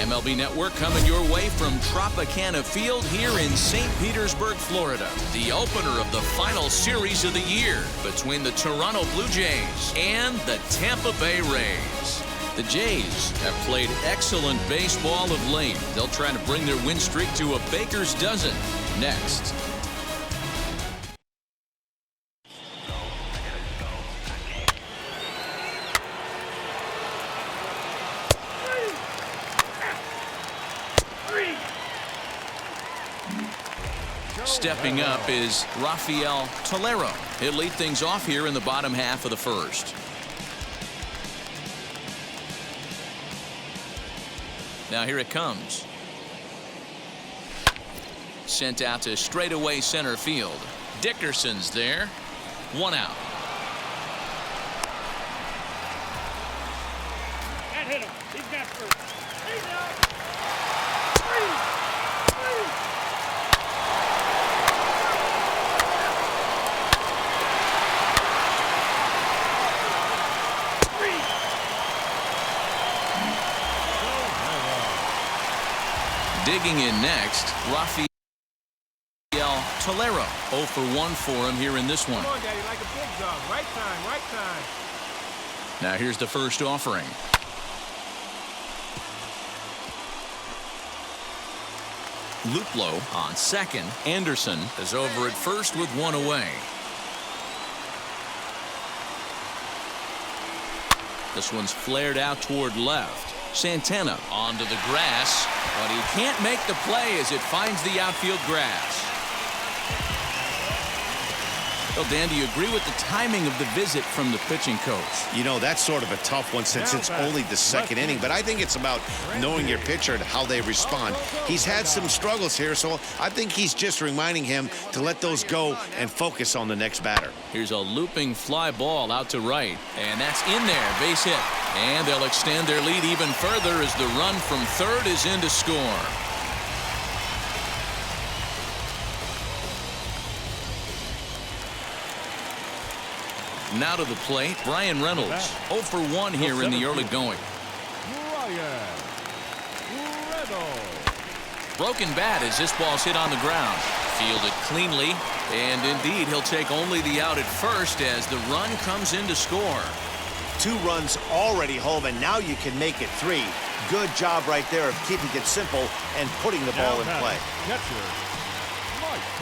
MLB Network coming your way from Tropicana Field here in St. Petersburg, Florida. The opener of the final series of the year between the Toronto Blue Jays and the Tampa Bay Rays. The Jays have played excellent baseball of late. They'll try to bring their win streak to a baker's dozen next. Stepping up is Rafael Tolero. He'll lead things off here in the bottom half of the first. Now here it comes. Sent out to straightaway center field. Dickerson's there. One out. That hit him. He's got first. He's out. Digging in next, Rafael Tolero. 0 for 1 for him here in this one. Come on, Daddy, like a big dog. Right time, right time. Now here's the first offering. Luplow on second. Anderson is over at first with one away. This one's flared out toward left. Santana onto the grass, but he can't make the play as it finds the outfield grass. Well, Dan, do you agree with the timing of the visit from the pitching coach? You know, that's sort of a tough one since it's only the second inning, but I think it's about knowing your pitcher and how they respond. He's had some struggles here, so I think he's just reminding him to let those go and focus on the next batter. Here's a looping fly ball out to right, and that's in there, base hit. And they'll extend their lead even further as the run from third is in to score. Now to the plate, Brian Reynolds. 0 for 1 here in the early going. Broken bat as this ball's hit on the ground. Fielded cleanly, and indeed he'll take only the out at first as the run comes in to score. 2 runs already home, and now you can make it 3. Good job right there of keeping it simple and putting the ball in play.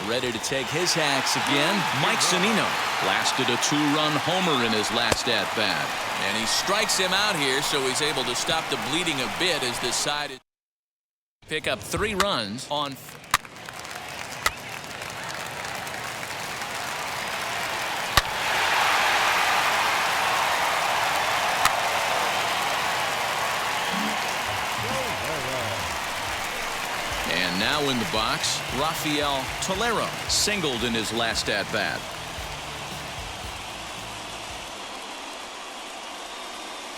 Ready to take his hacks again, Mike Zunino. Blasted a 2-run homer in his last at-bat. And he strikes him out here, so he's able to stop the bleeding a bit as this side is pick up 3 runs on. Now in the box, Rafael Tolero singled in his last at-bat.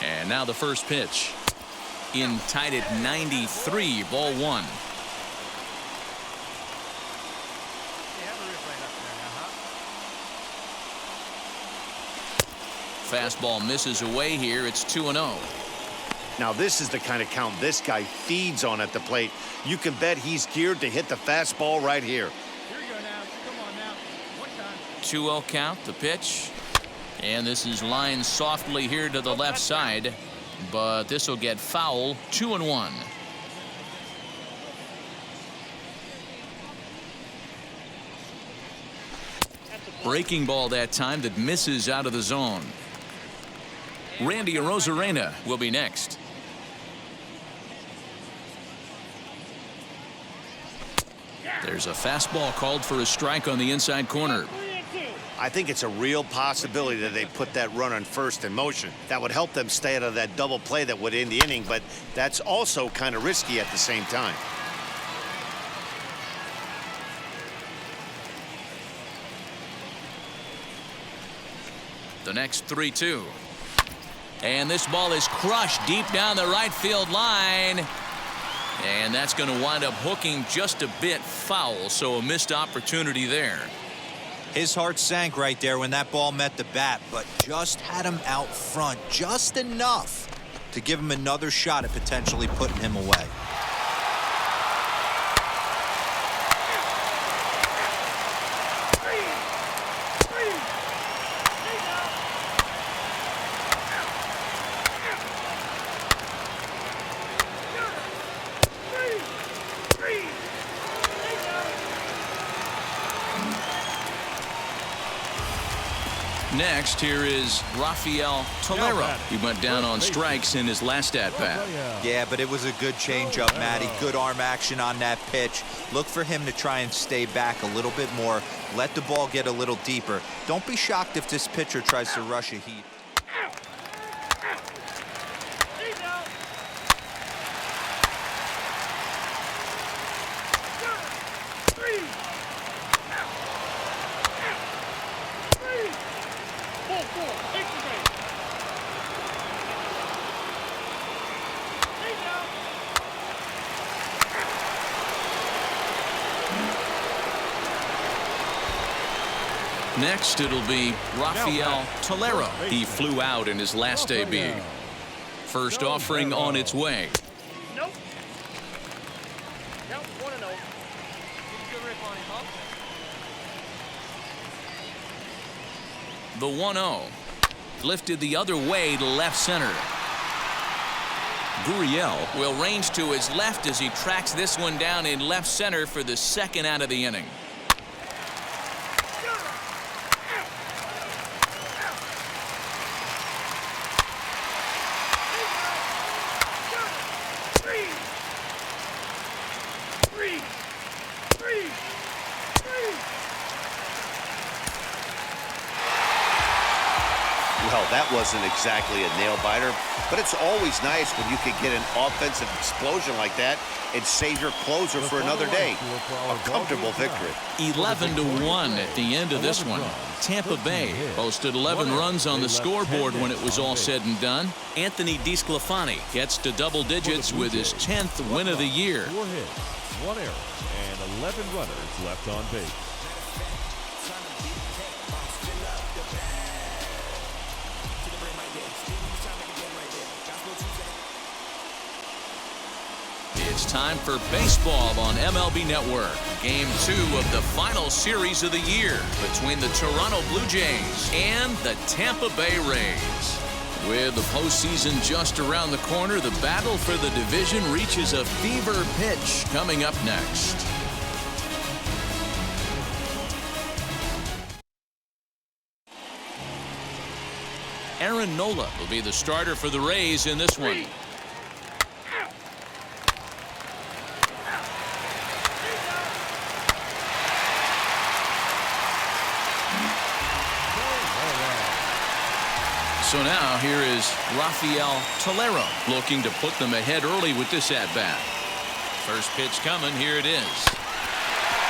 And now the first pitch. In tied at 93, ball one. Fastball misses away here. It's 2-0. Now this is the kind of count this guy feeds on at the plate. You can bet he's geared to hit the fastball right here. Here you go now. Come on now. One time. 2-0 count, the pitch. And this is lined softly here to the left side. But this will get foul. 2-1. Breaking ball that time that misses out of the zone. Randy Arozarena will be next. There's a fastball called for a strike on the inside corner. I think it's a real possibility that they put that run on first in motion. That would help them stay out of that double play that would end the inning, but that's also kind of risky at the same time. The next 3-2. And this ball is crushed deep down the right field line. And that's going to wind up hooking just a bit foul, so a missed opportunity there. His heart sank right there when that ball met the bat, but just had him out front just enough to give him another shot at potentially putting him away. Next, here is Rafael Tolero. He went down on strikes in his last at-bat. Yeah, but it was a good changeup, Matty. Good arm action on that pitch. Look for him to try and stay back a little bit more. Let the ball get a little deeper. Don't be shocked if this pitcher tries to rush a heat. Next, it'll be Rafael Tolero. He flew out in his last AB. First offering on its way. Nope. Count 1-0. Good rip on him, huh? The 1-0. Lifted the other way to left center. Gurriel will range to his left as he tracks this one down in left center for the second out of the inning. Well, that wasn't exactly a nail-biter, but it's always nice when you can get an offensive explosion like that and save your closer for another day. A comfortable victory. 11-1 at the end of this one. Tampa Bay posted 11 runs on the scoreboard when it was all said and done. Anthony DeSclafani gets to double digits with his 10th win of the year. 4 hits, 1 error, and 11 runners left on base. It's time for baseball on MLB Network. Game 2 of the final series of the year between the Toronto Blue Jays and the Tampa Bay Rays. With the postseason just around the corner, the battle for the division reaches a fever pitch coming up next. Aaron Nola will be the starter for the Rays in this one. So now here is Rafael Tolero looking to put them ahead early with this at-bat. First pitch coming. Here it is.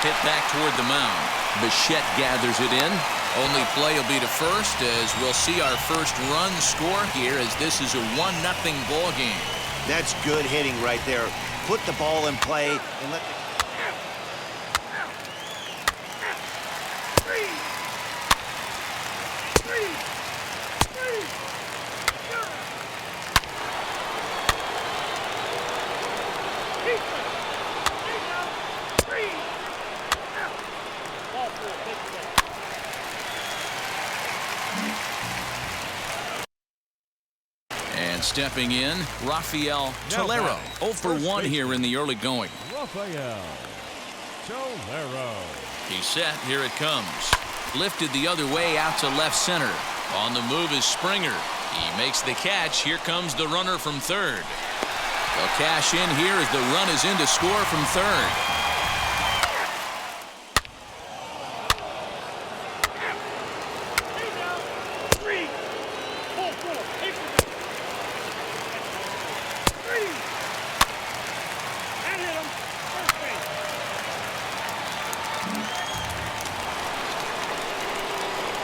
Hit back toward the mound. Bichette gathers it in. Only play will be to first as we'll see our first run score here as this is a 1-0 ball game. That's good hitting right there. Put the ball in play and let the... And stepping in, Rafael Tolero. 0 for 1 here in the early going. Rafael Tolero. He's set. Here it comes. Lifted the other way out to left center. On the move is Springer. He makes the catch. Here comes the runner from third. They'll cash in here as the run is in to score from third.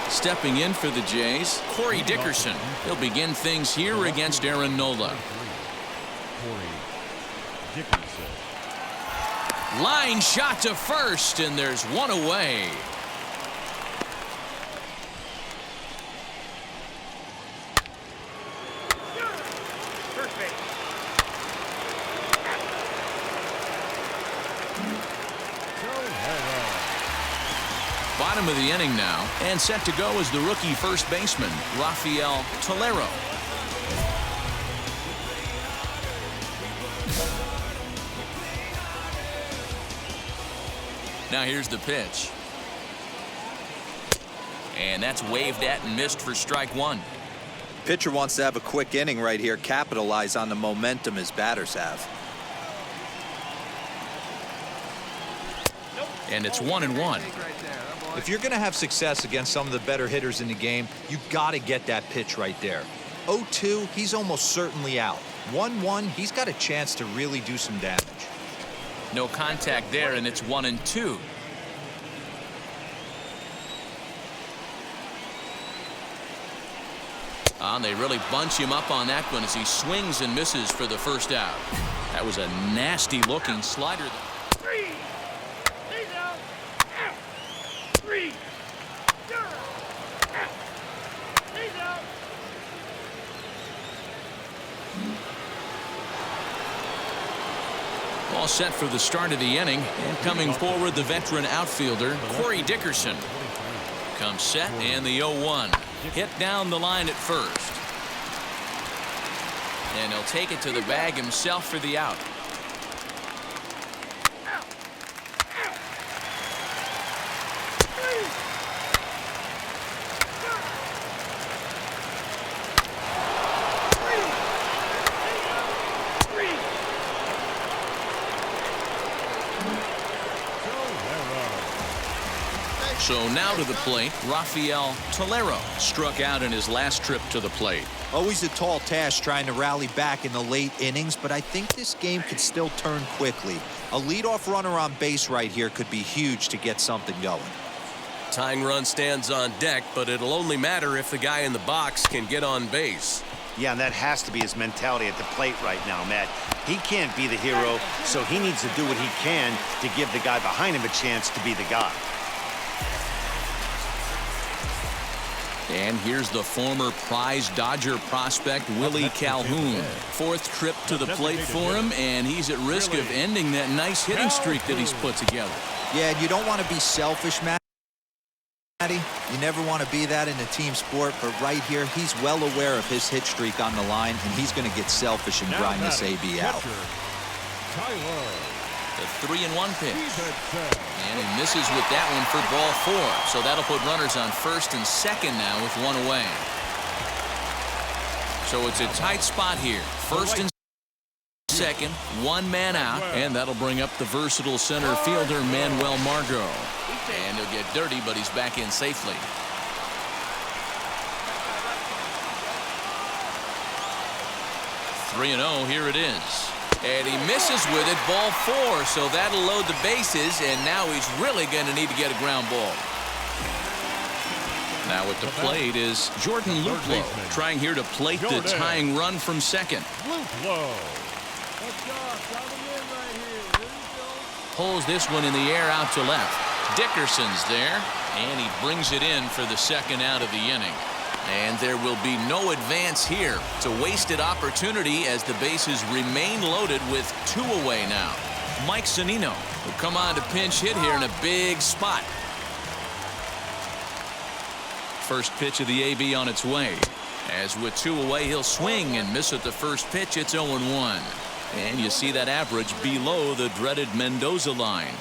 Stepping in for the Jays, Corey Dickerson. He'll begin things here against Aaron Nola. Line shot to first, and there's one away. Bottom of the inning now, and set to go is the rookie first baseman, Rafael Tolero. Now here's the pitch. And that's waved at and missed for strike one. Pitcher wants to have a quick inning right here, capitalize on the momentum his batters have. And it's 1-1. If you're going to have success against some of the better hitters in the game, you got to get that pitch right there. 0-2, he's almost certainly out. 1-1, he's got a chance to really do some damage. No contact there, and it's 1-2. They really bunch him up on that one as he swings and misses for the first out. That was a nasty looking slider. All set for the start of the inning, and coming forward the veteran outfielder Corey Dickerson. Comes set, and the 0-1 hit down the line at first, and he'll take it to the bag himself for the out. So now to the plate, Rafael Tolero struck out in his last trip to the plate. Always a tall task trying to rally back in the late innings, but I think this game could still turn quickly. A leadoff runner on base right here could be huge to get something going. Tying run stands on deck, but it'll only matter if the guy in the box can get on base. Yeah, and that has to be his mentality at the plate right now, Matt. He can't be the hero, so he needs to do what he can to give the guy behind him a chance to be the guy. And here's the former prize Dodger prospect Willie Calhoun. Fourth trip to the plate for him, and he's at risk of ending that nice hitting streak that he's put together. Yeah, and you don't want to be selfish, Matty. You never want to be that in a team sport, but right here, he's well aware of his hit streak on the line, and he's going to get selfish and grind this AB out. The 3-1 pitch. And he misses with that one for ball 4. So that'll put runners on first and second now with one away. So it's a tight spot here. First and second, one man out. And that'll bring up the versatile center fielder Manuel Margot. And he'll get dirty, but he's back in safely. (3-0), here it is. And he misses with it, ball 4, so that'll load the bases, and now he's really going to need to get a ground ball. Now at the plate is Jordan Luplow, trying here to plate the tying run from second. Pulls this one in the air out to left. Dickerson's there, and he brings it in for the second out of the inning. And there will be no advance here. It's a wasted opportunity as the bases remain loaded with 2 away now. Mike Zunino will come on to pinch hit here in a big spot. First pitch of the AB on its way. As with 2 away, he'll swing and miss at the first pitch. It's 0-1. And you see that average below the dreaded Mendoza line.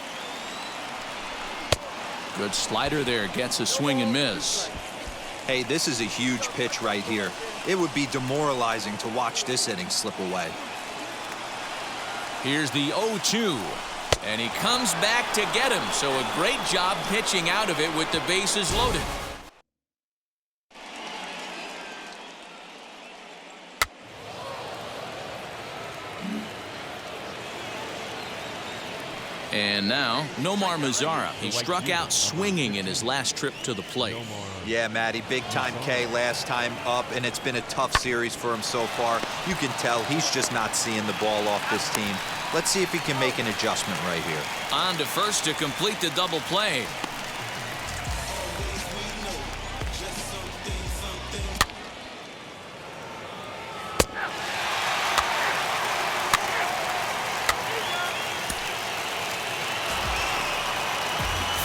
Good slider there, gets a swing and miss. Hey, this is a huge pitch right here. It would be demoralizing to watch this inning slip away. Here's the 0-2. And he comes back to get him. So a great job pitching out of it with the bases loaded. And now, Nomar Mazara. He struck out swinging in his last trip to the plate. Yeah, Matty, big-time K last time up, and it's been a tough series for him so far. You can tell he's just not seeing the ball off this team. Let's see if he can make an adjustment right here. On to first to complete the double play.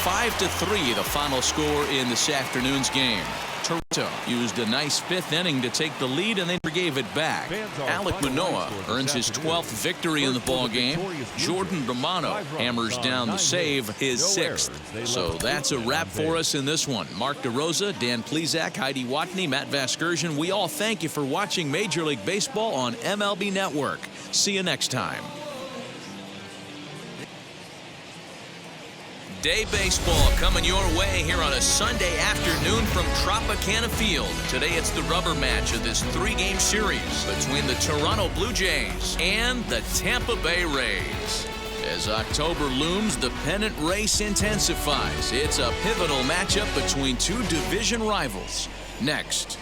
Five to 3, the final score in this afternoon's game. Toronto used a nice 5th inning to take the lead and then gave it back. Alek Manoah earns his 12th victory in the ball game. Jordan Romano hammers down the save, his 6th. So that's a wrap for us in this one. Mark DeRosa, Dan Plezak, Heidi Watney, Matt Vasgersian. We all thank you for watching Major League Baseball on MLB Network. See you next time. Day baseball coming your way here on a Sunday afternoon from Tropicana Field. Today it's the rubber match of this 3-game series between the Toronto Blue Jays and the Tampa Bay Rays. As October looms, the pennant race intensifies. It's a pivotal matchup between 2 division rivals. Next.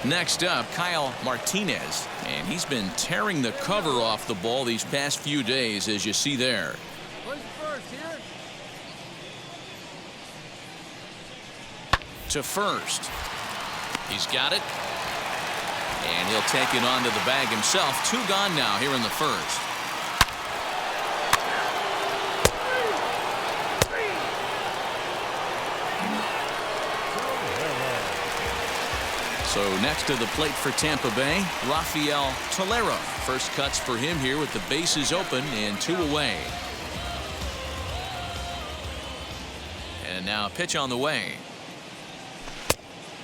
Next up, Kyle Martinez, and he's been tearing the cover off the ball these past few days, as you see there. To first. He's got it. And he'll take it onto the bag himself. 2 gone now here in the first. So next to the plate for Tampa Bay, Rafael Tolero. First cuts for him here with the bases open and 2 away. And now a pitch on the way.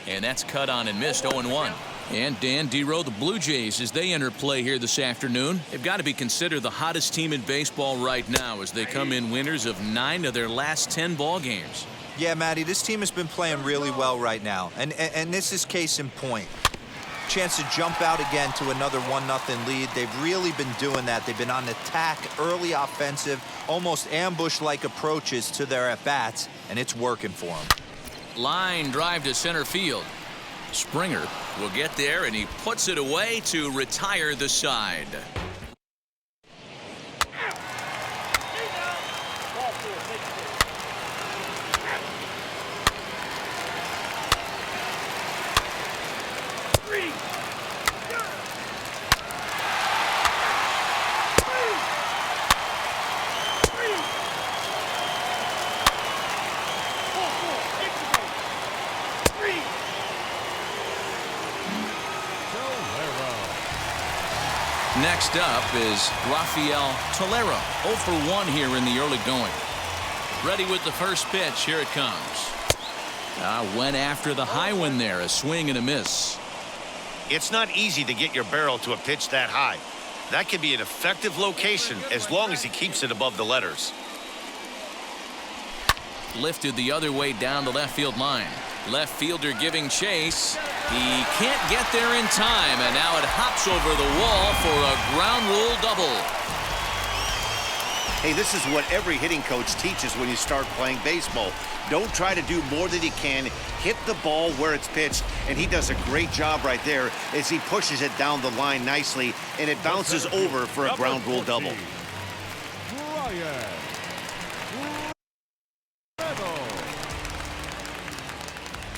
And that's cut on and missed, 0-1. And Dan Dero, the Blue Jays, as they enter play here this afternoon, they've got to be considered the hottest team in baseball right now as they come in winners of 9 of their last 10 ball games. Yeah, Matty, this team has been playing really well right now, and this is case in point. Chance to jump out again to another 1-0 lead. They've really been doing that. They've been on attack, early offensive, almost ambush-like approaches to their at-bats, and it's working for them. Line drive to center field. Springer will get there, and he puts it away to retire the side. Next up is Rafael Tolero, 0 for 1 here in the early going. Ready with the first pitch. Here it comes. Went after the high one there. A swing and a miss. It's not easy to get your barrel to a pitch that high. That can be an effective location as long as he keeps it above the letters. lifted the other way down the left field line. Left fielder giving chase. He can't get there in time, and now it hops over the wall for a ground rule double. Hey, this is what every hitting coach teaches when you start playing baseball. Don't try to do more than you can. Hit the ball where it's pitched, and he does a great job right there as he pushes it down the line nicely, and it bounces over for a ground rule double.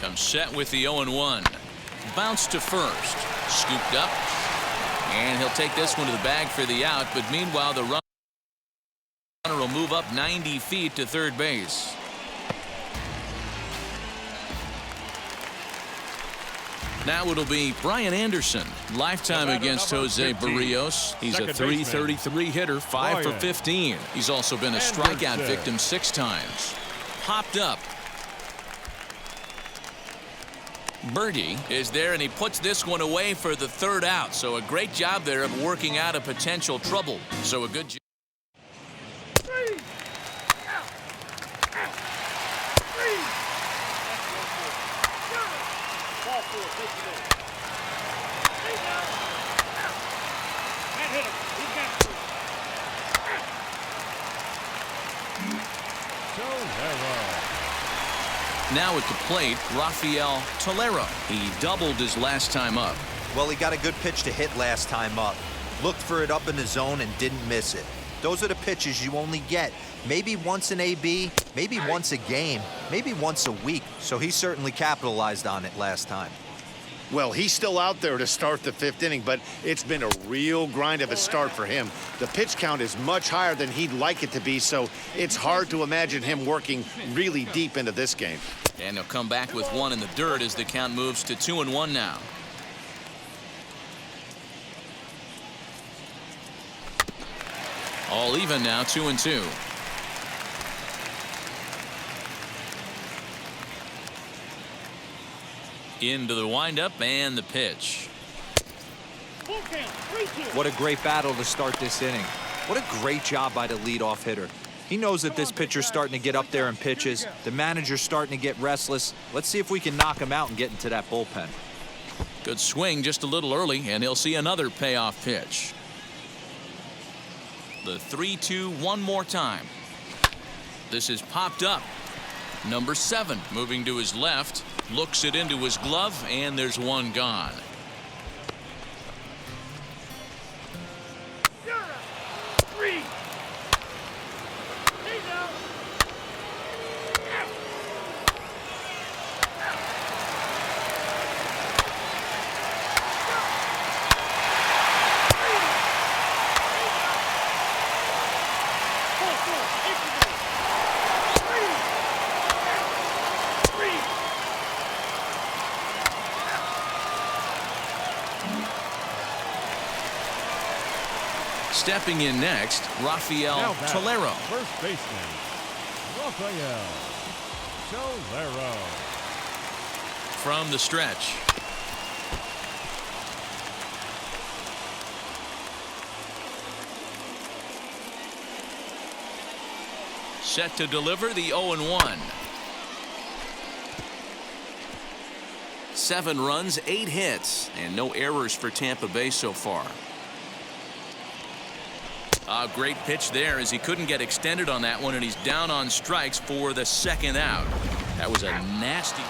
Comes set with the 0-1. Bounce to first. Scooped up. And he'll take this one to the bag for the out. But meanwhile, the runner will move up 90 feet to third base. Now it'll be Brian Anderson. Lifetime against Jose Barrios. He's a .333 hitter, 5 for 15. He's also been a strikeout victim 6 times. Popped up. Birdie is there, and he puts this one away for the third out. So a great job there of working out a potential trouble. So a good job. Now at the plate, Rafael Tolero. He doubled his last time up. Well, he got a good pitch to hit last time up. Looked for it up in the zone and didn't miss it. Those are the pitches you only get maybe once in AB, maybe once a game, maybe once a week. So he certainly capitalized on it last time. Well, he's still out there to start the 5th inning, but it's been a real grind of a start for him. The pitch count is much higher than he'd like it to be, so it's hard to imagine him working really deep into this game. And he'll come back with one in the dirt as the count moves to 2-1 now. All even now, 2-2. Into the windup and the pitch. What a great battle to start this inning. What a great job by the leadoff hitter. He knows that this pitcher's starting to get up there in pitches. The manager's starting to get restless. Let's see if we can knock him out and get into that bullpen. Good swing just a little early, and he'll see another payoff pitch. The 3-2 one more time. This is popped up. Number 7 moving to his left. Looks it into his glove, and there's one gone. Stepping in next, Rafael Tolero. First baseman, Rafael Tolero. From the stretch. Set to deliver the 0-1. 7 runs, 8 hits, and no errors for Tampa Bay so far. A great pitch there as he couldn't get extended on that one, and he's down on strikes for the 2nd out. That was a nasty.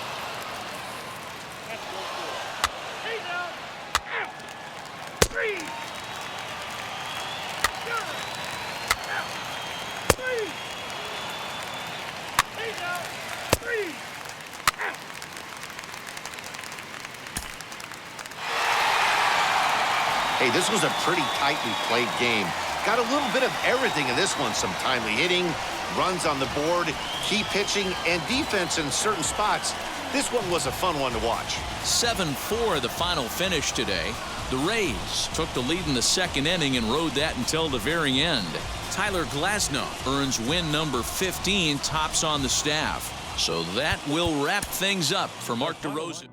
Hey, this was a pretty tightly played game. Got a little bit of everything in this one. Some timely hitting, runs on the board, key pitching, and defense in certain spots. This one was a fun one to watch. 7-4 the final finish today. The Rays took the lead in the 2nd inning and rode that until the very end. Tyler Glasnow earns win number 15, tops on the staff. So that will wrap things up for Mark DeRosa.